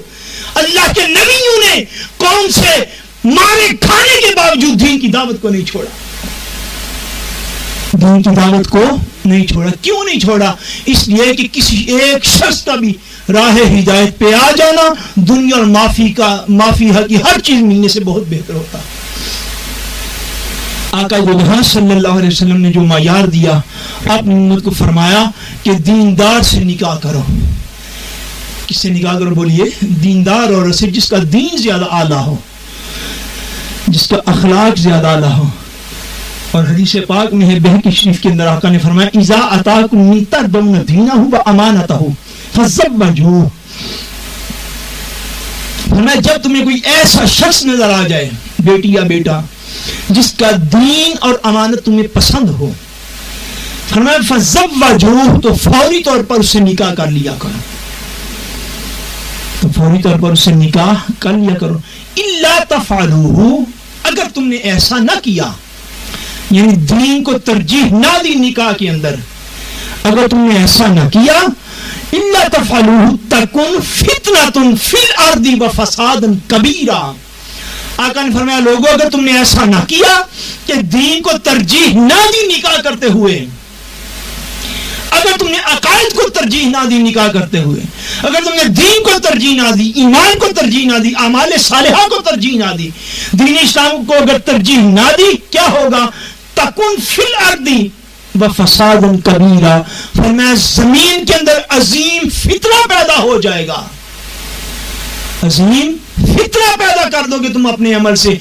اللہ کے نبیوں نے قوم سے مارے کھانے کے باوجود دین کی دعوت کو نہیں چھوڑا. دین کی دعوت کو نہیں چھوڑا. کیوں نہیں چھوڑا؟ اس لیے کہ کسی ایک شخص کا بھی راہ ہدایت پہ آ جانا دنیا اور معافی کی ہر چیز ملنے سے بہت بہتر ہوتا. آقا جہاں صلی اللہ علیہ وسلم نے جو معیار دیا, آپ نے امت کو فرمایا کہ دیندار سے نکاح کرو. کس سے نکاح کرو؟ بولیے. دیندار عورت سے جس کا دین زیادہ اعلیٰ ہو, جس کا اخلاق زیادہ اعلیٰ ہو. اور حدیث پاک میں ہے بہقی شریف کے اندر آقا نے فرمایا اذا اتاکم من ترضون دینہ و امانتہ فزوجوہ. فرمایا جب تمہیں کوئی ایسا شخص نظر آ جائے, بیٹی یا بیٹا, جس کا دین اور امانت تمہیں پسند ہو, فرمایا فزوجوہ, تو فوری طور پر اس سے نکاح کر لیا کرو. تو فوری طور پر اس سے نکاح کر لیا کرو. الا تفعلوہ, اگر تم نے ایسا نہ کیا, یعنی دین کو ترجیح نہ دی نکاح کے اندر, اگر تم نے ایسا نہ کیا, الا تفعلوہ تکن فتنۃ فی الارض وفساد کبیرہ. آقا نے فرمایا لوگوں اگر تم نے ایسا نہ کیا کہ دین کو ترجیح نہ دی نکاح کرتے ہوئے, اگر تم نے عقائد کو ترجیح نہ دی نکاح کرتے ہوئے، اگر تم نے دین کو ترجیح نہ دی، ایمان کو ترجیح نہ دی، اعمال صالحہ کو ترجیح نہ دی، دین اسلام کو اگر ترجیح نہ دی، کیا ہوگا؟ تکن فی الارض وفساد کبیرہ، فرمایا زمین کے اندر عظیم فتنہ پیدا ہو جائے گا، عظیم فتنہ پیدا کر دو گے تم اپنے عمل سے،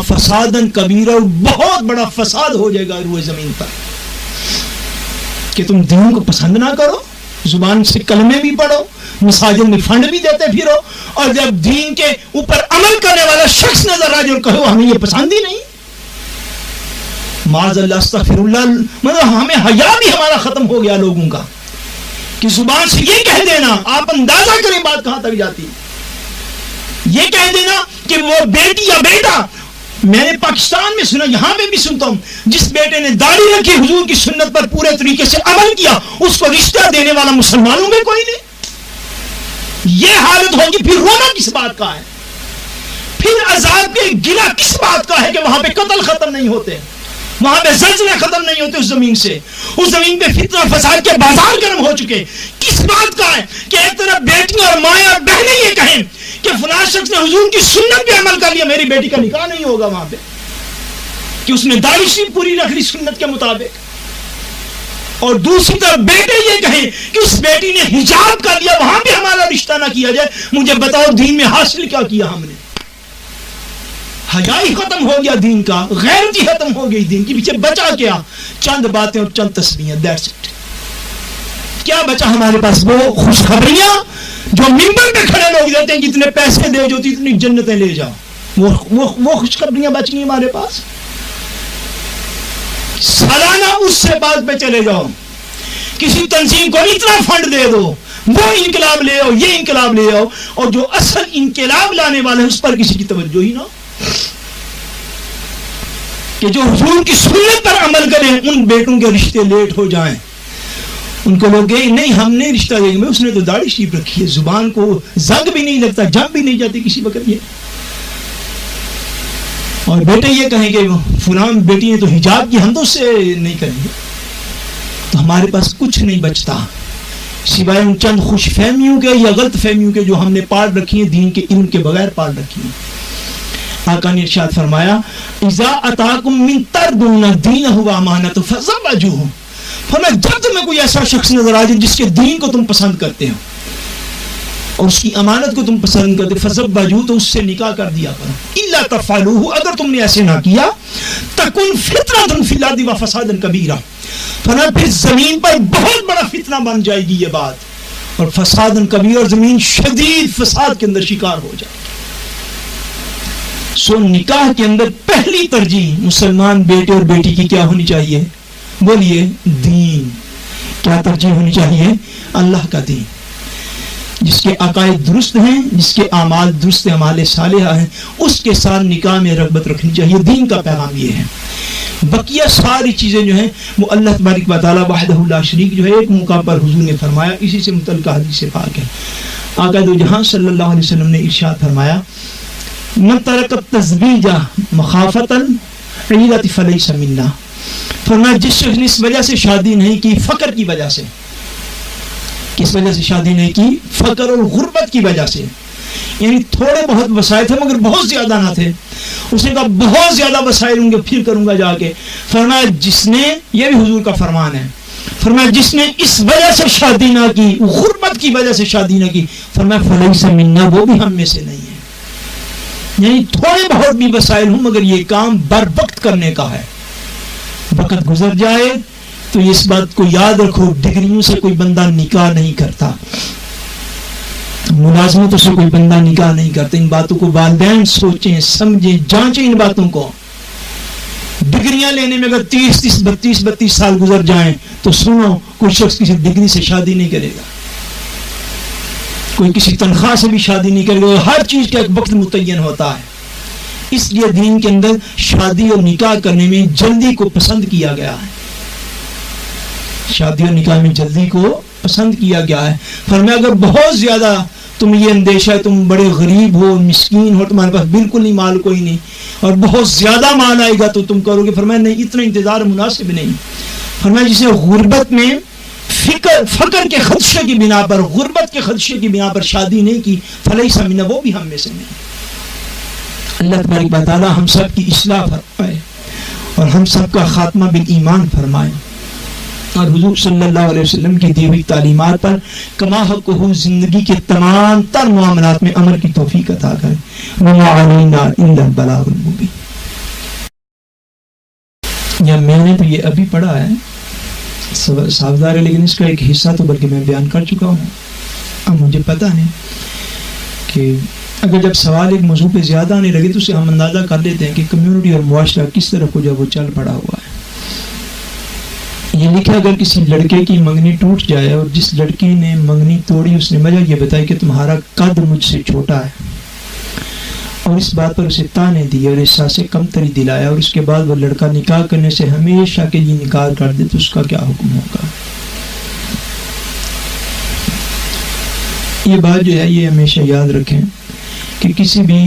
فساد کبیرہ، بہت بڑا فساد ہو جائے گا روئے زمین پر، کہ تم دین کو پسند نہ کرو، زبان سے کلمے بھی پڑھو، مساجد میں فنڈ بھی دیتے پھرو، اور جب دین کے اوپر عمل کرنے والا شخص نظر آ جائے کہو ہمیں یہ پسند ہی نہیں، معاذ اللہ استغفر اللہ، مطلب ہمیں حیا بھی ہمارا ختم ہو گیا لوگوں کا، کہ زبان سے یہ کہہ دینا، آپ اندازہ کریں بات کہاں تک جاتی، یہ کہہ دینا کہ وہ بیٹی یا بیٹا، میں نے پاکستان میں سنا، یہاں پہ بھی سنتا ہوں، جس بیٹے نے داڑھی رکھی حضور کی سنت پر پورے طریقے سے عمل کیا، اس کو رشتہ دینے والا مسلمانوں میں کوئی نہیں، یہ حالت ہوگی، پھر رونا کس بات کا ہے، پھر عذاب کے گلہ کس بات کا ہے کہ وہاں پہ قتل ختم نہیں ہوتے، وہاں پہ زلزلے ختم نہیں ہوتے، اس زمین سے، اس زمین پہ فتنہ فساد کے بازار گرم ہو چکے، کس بات کا ہے کہ ایک طرف بیٹیاں اور مائیں اور بہنیں یہ کہیں کہ فلاں شخص نے حضور کی سنت پہ عمل کر لیا، میری بیٹی کا نکاح نہیں ہوگا وہاں پہ، کہ اس نے داڑھی شریف پوری رکھ لی سنت کے مطابق، اور دوسری طرف بیٹے یہ کہیں کہ اس بیٹی نے حجاب کر لیا، وہاں پہ ہمارا رشتہ نہ کیا جائے، مجھے بتاؤ دین میں حاصل کیا کیا ہم نے؟ حیائی ختم ہو گیا دین کا، غیرتی ختم ہو گئی دین کی، پیچھے بچا کیا؟ چند باتیں اور چند تسبیحیں، دیٹس اٹ۔ کیا بچا ہمارے پاس؟ وہ خوشخبریاں جو ممبر پہ کھڑے لوگ دیتے ہیں، جتنے پیسے دے جو اتنی جنتیں لے جاؤ، وہ خوشخبریاں بچ گئی ہمارے پاس؟ سالانہ اس سے بات پہ چلے جاؤ، کسی تنظیم کو اتنا فنڈ دے دو، وہ انقلاب لے آؤ، یہ انقلاب لے آؤ، اور جو اصل انقلاب لانے والے ہیں اس پر کسی کی توجہ ہی نہ ہو، کہ جو حضور کی سنت پر عمل کریں ان بیٹوں کے رشتے لیٹ ہو جائیں، ان کو لوگ گئے نہیں ہم نے رشتہ دیں گے، اس نے تو داڑھی شریف رکھی ہے، زبان کو زنگ بھی نہیں لگتا، جم بھی نہیں جاتی کسی وقت یہ، اور بیٹے یہ کہیں کہ فلاں بیٹی نے تو حجاب کی، ہم تو اس سے نہیں کریں گے، تو ہمارے پاس کچھ نہیں بچتا سوائے ان چند خوش فہمیوں کے یا غلط فہمیوں کے جو ہم نے پال رکھی ہیں، دین کے علم کے بغیر پال رکھی ہیں۔ آقا نے ارشاد فرمایا اذا اتاکم من تردون دینہ و امانتہ فزوجوہ، فرمایا جب تمہیں کوئی ایسا شخص نظر آ جائے جس کے دین کو تم پسند کرتے ہو اور اس کی امانت کو تم پسند کرتے، فزوجوہ، تو اس سے نکاح کر دیا کرو، الا تفعلوہ، اگر تم نے ایسے نہ کیا، تکن فتنۃ فی الارض وفساد کبیرہ، فرمایا پھر زمین پر بہت بڑا فتنہ بن جائے گی یہ بات، اور فساد کبیر، اور زمین شدید فساد کے اندر شکار ہو جائے۔ سو نکاح کے اندر پہلی ترجیح مسلمان بیٹے اور بیٹی کی کیا ہونی چاہیے؟ بولیے، دین۔ کیا ترجیح ہونی چاہیے؟ اللہ کا دین، جس کے عقائد درست ہیں، جس کے اعمال درست اعمال صالحہ ہیں، اس کے ساتھ نکاح میں رغبت رکھنی چاہیے۔ دین کا پیغام یہ ہے، بقیہ ساری چیزیں جو ہیں وہ اللہ تبارک و تعالیٰ وحدہ لا شریک جو ہے ایک موقع پر حضور نے فرمایا، اسی سے متعلقہ حدیث پاک ہے، آقا دو جہاں صلی اللہ علیہ وسلم نے ارشاد فرمایا من ترک التزویج مخافۃ العیلۃ فلیس منا، فرمایا جس شخص نے اس وجہ سے شادی نہیں کی، فقر کی وجہ سے، کس وجہ سے شادی نہیں کی؟ فقر اور غربت کی وجہ سے، یعنی تھوڑے بہت وسائل تھے مگر بہت زیادہ نہ تھے، اس نے کہا بہت زیادہ وسائل ہوں گے پھر کروں گا جا کے، فرمایا جس نے، یہ بھی حضور کا فرمان ہے، فرمایا جس نے اس وجہ سے شادی نہ کی، غربت کی وجہ سے شادی نہ کی، فرمایا فلیس منا، وہ بھی ہم میں سے نہیں ہے۔ یعنی تھوڑے بہت بھی وسائل ہوں مگر یہ کام بر وقت کرنے کا ہے، وقت گزر جائے تو اس بات کو یاد رکھو، ڈگریوں سے کوئی بندہ نکاح نہیں کرتا، ملازمتوں سے کوئی بندہ نکاح نہیں کرتا، ان باتوں کو والدین سوچیں، سمجھیں، جانچیں ان باتوں کو۔ ڈگریاں لینے میں اگر 32 سال گزر جائیں تو سنو، کوئی شخص کسی ڈگری سے شادی نہیں کرے گا، کوئی کسی تنخواہ سے بھی شادی نہیں کرے گا، ہر چیز کا ایک وقت متعین ہوتا ہے۔ اس لیے دین کے اندر شادی اور نکاح کرنے میں جلدی کو پسند کیا گیا ہے، شادی اور نکاح میں جلدی کو پسند کیا گیا ہے۔ فرمایا اگر بہت زیادہ تم یہ اندیشہ ہے تم بڑے غریب ہو، مسکین ہو، تمہارے پاس بالکل نہیں مال کوئی نہیں، اور بہت زیادہ مال آئے گا تو تم کرو گے، فرمایا نہیں، اتنا انتظار مناسب نہیں۔ فرمایا جسے غربت میں فقر کے خدشے کی بنا پر، غربت کے خدشے کی بنا پر شادی نہیں کی، فلیس منا، وہ بھی ہم میں سے نہیں۔ اللہ تبارک و تعالی ہم سب کی اصلاح فرمائے اور ہم سب کا خاتمہ بالایمان فرمائے، اور حضور صلی اللہ علیہ وسلم کی دی ہوئی تعلیمات پر کما حق ہو زندگی کے تمام تر معاملات میں عمل کی توفیق عطا کرے۔ وما علینا الا البلاغ المبین۔ یا میں نے تو یہ ابھی پڑھا ہے، صافدار ہے، لیکن اس کا ایک حصہ تو بلکہ میں بیان کر چکا ہوں۔ اب مجھے پتہ نہیں کہ اگر جب سوال ایک موضوع پہ زیادہ آنے لگے تو اسے ہم اندازہ کر لیتے ہیں کہ کمیونٹی اور معاشرہ کس طرح کو جب وہ چل پڑا ہوا ہے۔ یہ لکھا اگر کسی لڑکے کی منگنی ٹوٹ جائے اور جس لڑکی نے منگنی توڑی اس نے وجہ یہ بتائی کہ تمہارا قد مجھ سے چھوٹا ہے، اور اس بات پر اسے تانے دیے اور احساس کمتری دلایا، اور اس کے بعد وہ لڑکا نکاح کرنے سے ہمیشہ کے لیے انکار کر دے تو اس کا کیا حکم ہوگا؟ یہ بات جو ہے یہ ہمیشہ یاد رکھیں کہ کسی بھی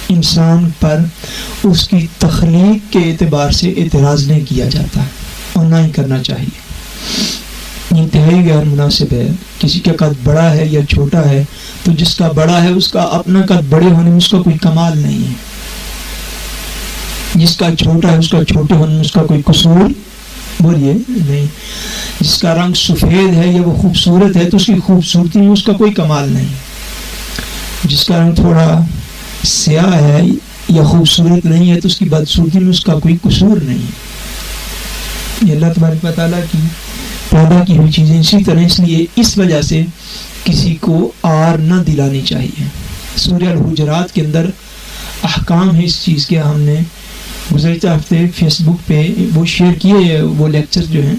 انسان پر اس کی تخلیق کے اعتبار سے اعتراض نہیں کیا جاتا اور نہ ہی کرنا چاہیے۔ انتہائی غیر مناسب ہے۔ کسی کا قد بڑا ہے یا چھوٹا ہے تو جس کا بڑا ہے اس کا اپنا قد بڑے ہونے میں اس کا کوئی کمال نہیں ہے، جس کا چھوٹا ہے اس کا چھوٹے ہونے میں اس کا کوئی قصور بولیے نہیں، جس کا رنگ سفید ہے یا وہ خوبصورت ہے تو اس کی خوبصورتی میں اس کا کوئی کمال نہیں، جس کا رنگ تھوڑا سیاہ ہے یا خوبصورت نہیں ہے تو اس کی بدصورتی میں اس کا کوئی قصور نہیں۔ یہ اللہ تبارک و تعالیٰ کی پیدا کی ہوئی چیزیں اسی طرح، اس لیے اس وجہ سے کسی کو آر نہ دلانی چاہیے۔ سورہ الحجرات کے اندر احکام ہے اس چیز کے، ہم نے گزشتہ ہفتے فیس بک پہ وہ شیئر کیے وہ لیکچر جو ہیں۔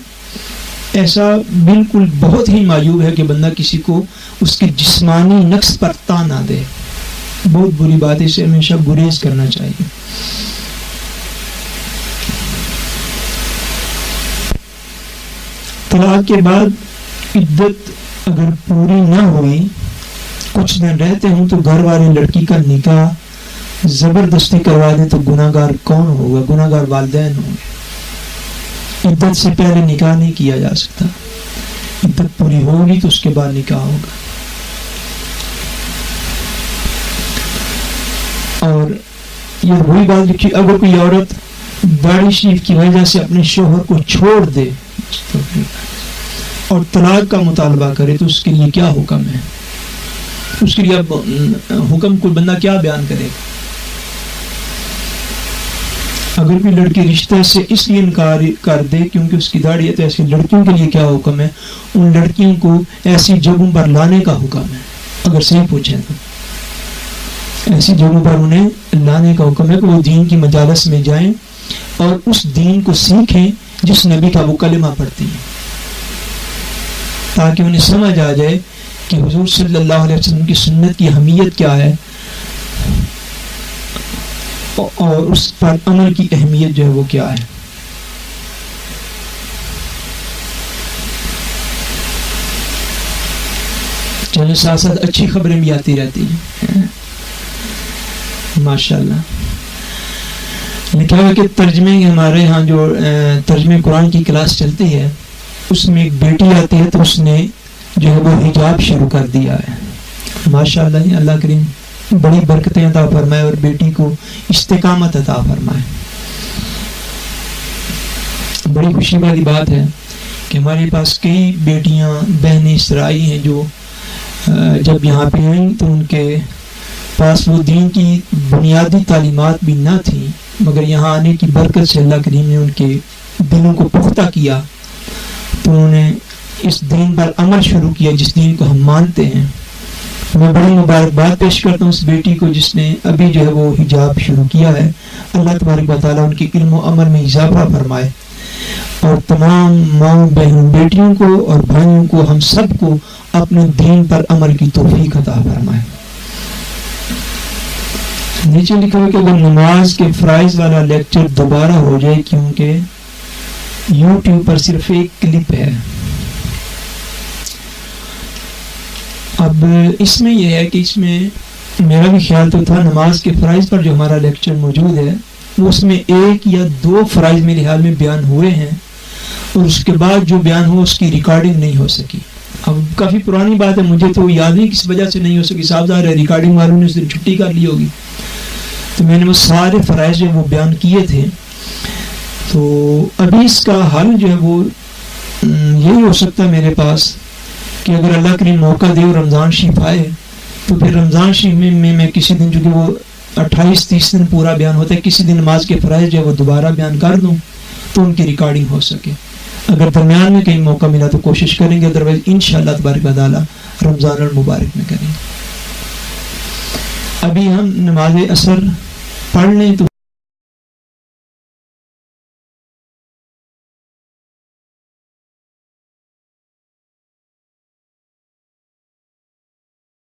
ایسا بالکل بہت ہی معیوب ہے کہ بندہ کسی کو اس کے جسمانی نقص پر تانا دے، بہت بری بات ہے، اسے ہمیشہ گریز کرنا چاہیے۔ طلاق کے بعد عدت اگر پوری نہ ہوئی، کچھ دن رہتے ہوں تو گھر والے لڑکی کا نکاح زبردستی کروا دیں تو گناہ گار کون ہوگا؟ گناہ گار والدین ہوں گے۔ عدت سے پہلے نکاح نہیں کیا جا سکتا، عدت پوری ہوگی تو اس کے بعد نکاح ہوگا۔ اور یہ وہی بات لکھی، اگر کوئی عورت داڑھی شریف کی وجہ سے اپنے شوہر کو چھوڑ دے اور طلاق کا مطالبہ کرے تو اس کے لیے کیا حکم ہے؟ اس کے لیے اب حکم کوئی بندہ کیا بیان کرے گا؟ اگر کوئی لڑکی رشتے سے اس لیے انکار کر دے کیونکہ اس کی داڑھی ہے تو ایسی لڑکیوں کے لیے کیا حکم ہے؟ ان لڑکیوں کو ایسی جگہوں پر لانے کا حکم ہے، اگر صحیح پوچھیں تو ایسی جگہوں پر انہیں لانے کا حکم ہے کہ وہ دین کی مجالس میں جائیں اور اس دین کو سیکھیں جس نبی کا وہ کلمہ پڑھتی ہیں، تاکہ انہیں سمجھ آ جائے کہ حضور صلی اللہ علیہ وسلم کی سنت کی اہمیت کیا ہے اور اس پر عمل کی اہمیت جو ہے وہ کیا ہے۔ چلو ساتھ ساتھ اچھی خبریں بھی آتی رہتی ہیں ماشاءاللہ۔ لکھا ہے کہ ترجمے ہمارے ہاں جو ترجمے قرآن کی کلاس چلتی ہے اس میں ایک بیٹی آتی ہے تو اس نے جو ہے وہ حجاب شروع کر دیا ہے۔ ماشاءاللہ اللہ کریم بڑی برکتیں عطا فرمائے اور بیٹی کو استقامت عطا فرمائے۔ بڑی خوشی والی بات ہے کہ ہمارے پاس کئی بیٹیاں بہنیں اسرائی ہیں جو جب یہاں پہ آئیں تو ان کے پاس وہ دین کی بنیادی تعلیمات بھی نہ تھیں، مگر یہاں آنے کی برکت سے اللہ کریم نے ان کے دلوں کو پختہ کیا تو انہوں نے اس دین پر عمل شروع کیا جس دین کو ہم مانتے ہیں۔ میں بڑی مبارکباد پیش کرتا ہوں اس بیٹی کو جس نے ابھی جو ہے وہ حجاب شروع کیا ہے۔ اللہ تبارک و تعالیٰ ان کے علم و عمل میں اضافہ فرمائے اور تمام ماؤں بہنوں بیٹیوں کو اور بھائیوں کو ہم سب کو اپنے دین پر عمل کی توفیق عطا فرمائے۔ نیچے لکھا ہے کہ اگر نماز کے فرائض والا لیکچر دوبارہ ہو جائے کیونکہ یوٹیوب پر صرف ایک کلپ ہے۔ اب اس میں یہ ہے کہ اس میں میرا بھی خیال تو تھا نماز کے فرائض پر جو ہمارا لیکچر موجود ہے وہ اس میں ایک یا دو فرائض میرے خیال میں بیان ہوئے ہیں اور اس کے بعد جو بیان ہو اس کی ریکارڈنگ نہیں ہو سکی. اب کافی پرانی بات ہے, مجھے تو یاد نہیں کس وجہ سے نہیں ہو سکی, صاحب ظاہر ہے ریکارڈنگ والوں نے اس دن چھٹی کر لی ہوگی. تو میں نے وہ سارے فرائض جو وہ بیان کیے تھے. تو ابھی اس کا حل جو ہے وہ یہی ہو سکتا ہے میرے پاس کہ اگر اللہ کریم موقع دے اور رمضان شریف آئے تو پھر رمضان شریف میں کسی دن, جو کہ وہ 28-30 دن پورا بیان ہوتا ہے, کسی دن نماز کے فرائض جو ہے وہ دوبارہ بیان کر دوں تو ان کی ریکارڈنگ ہو سکے. اگر درمیان میں کہیں موقع ملا تو کوشش کریں گے, ادروائز انشاءاللہ تبارک و تعالی رمضان المبارک میں کریں گے. ابھی ہم نماز عصر پڑھ لیں تو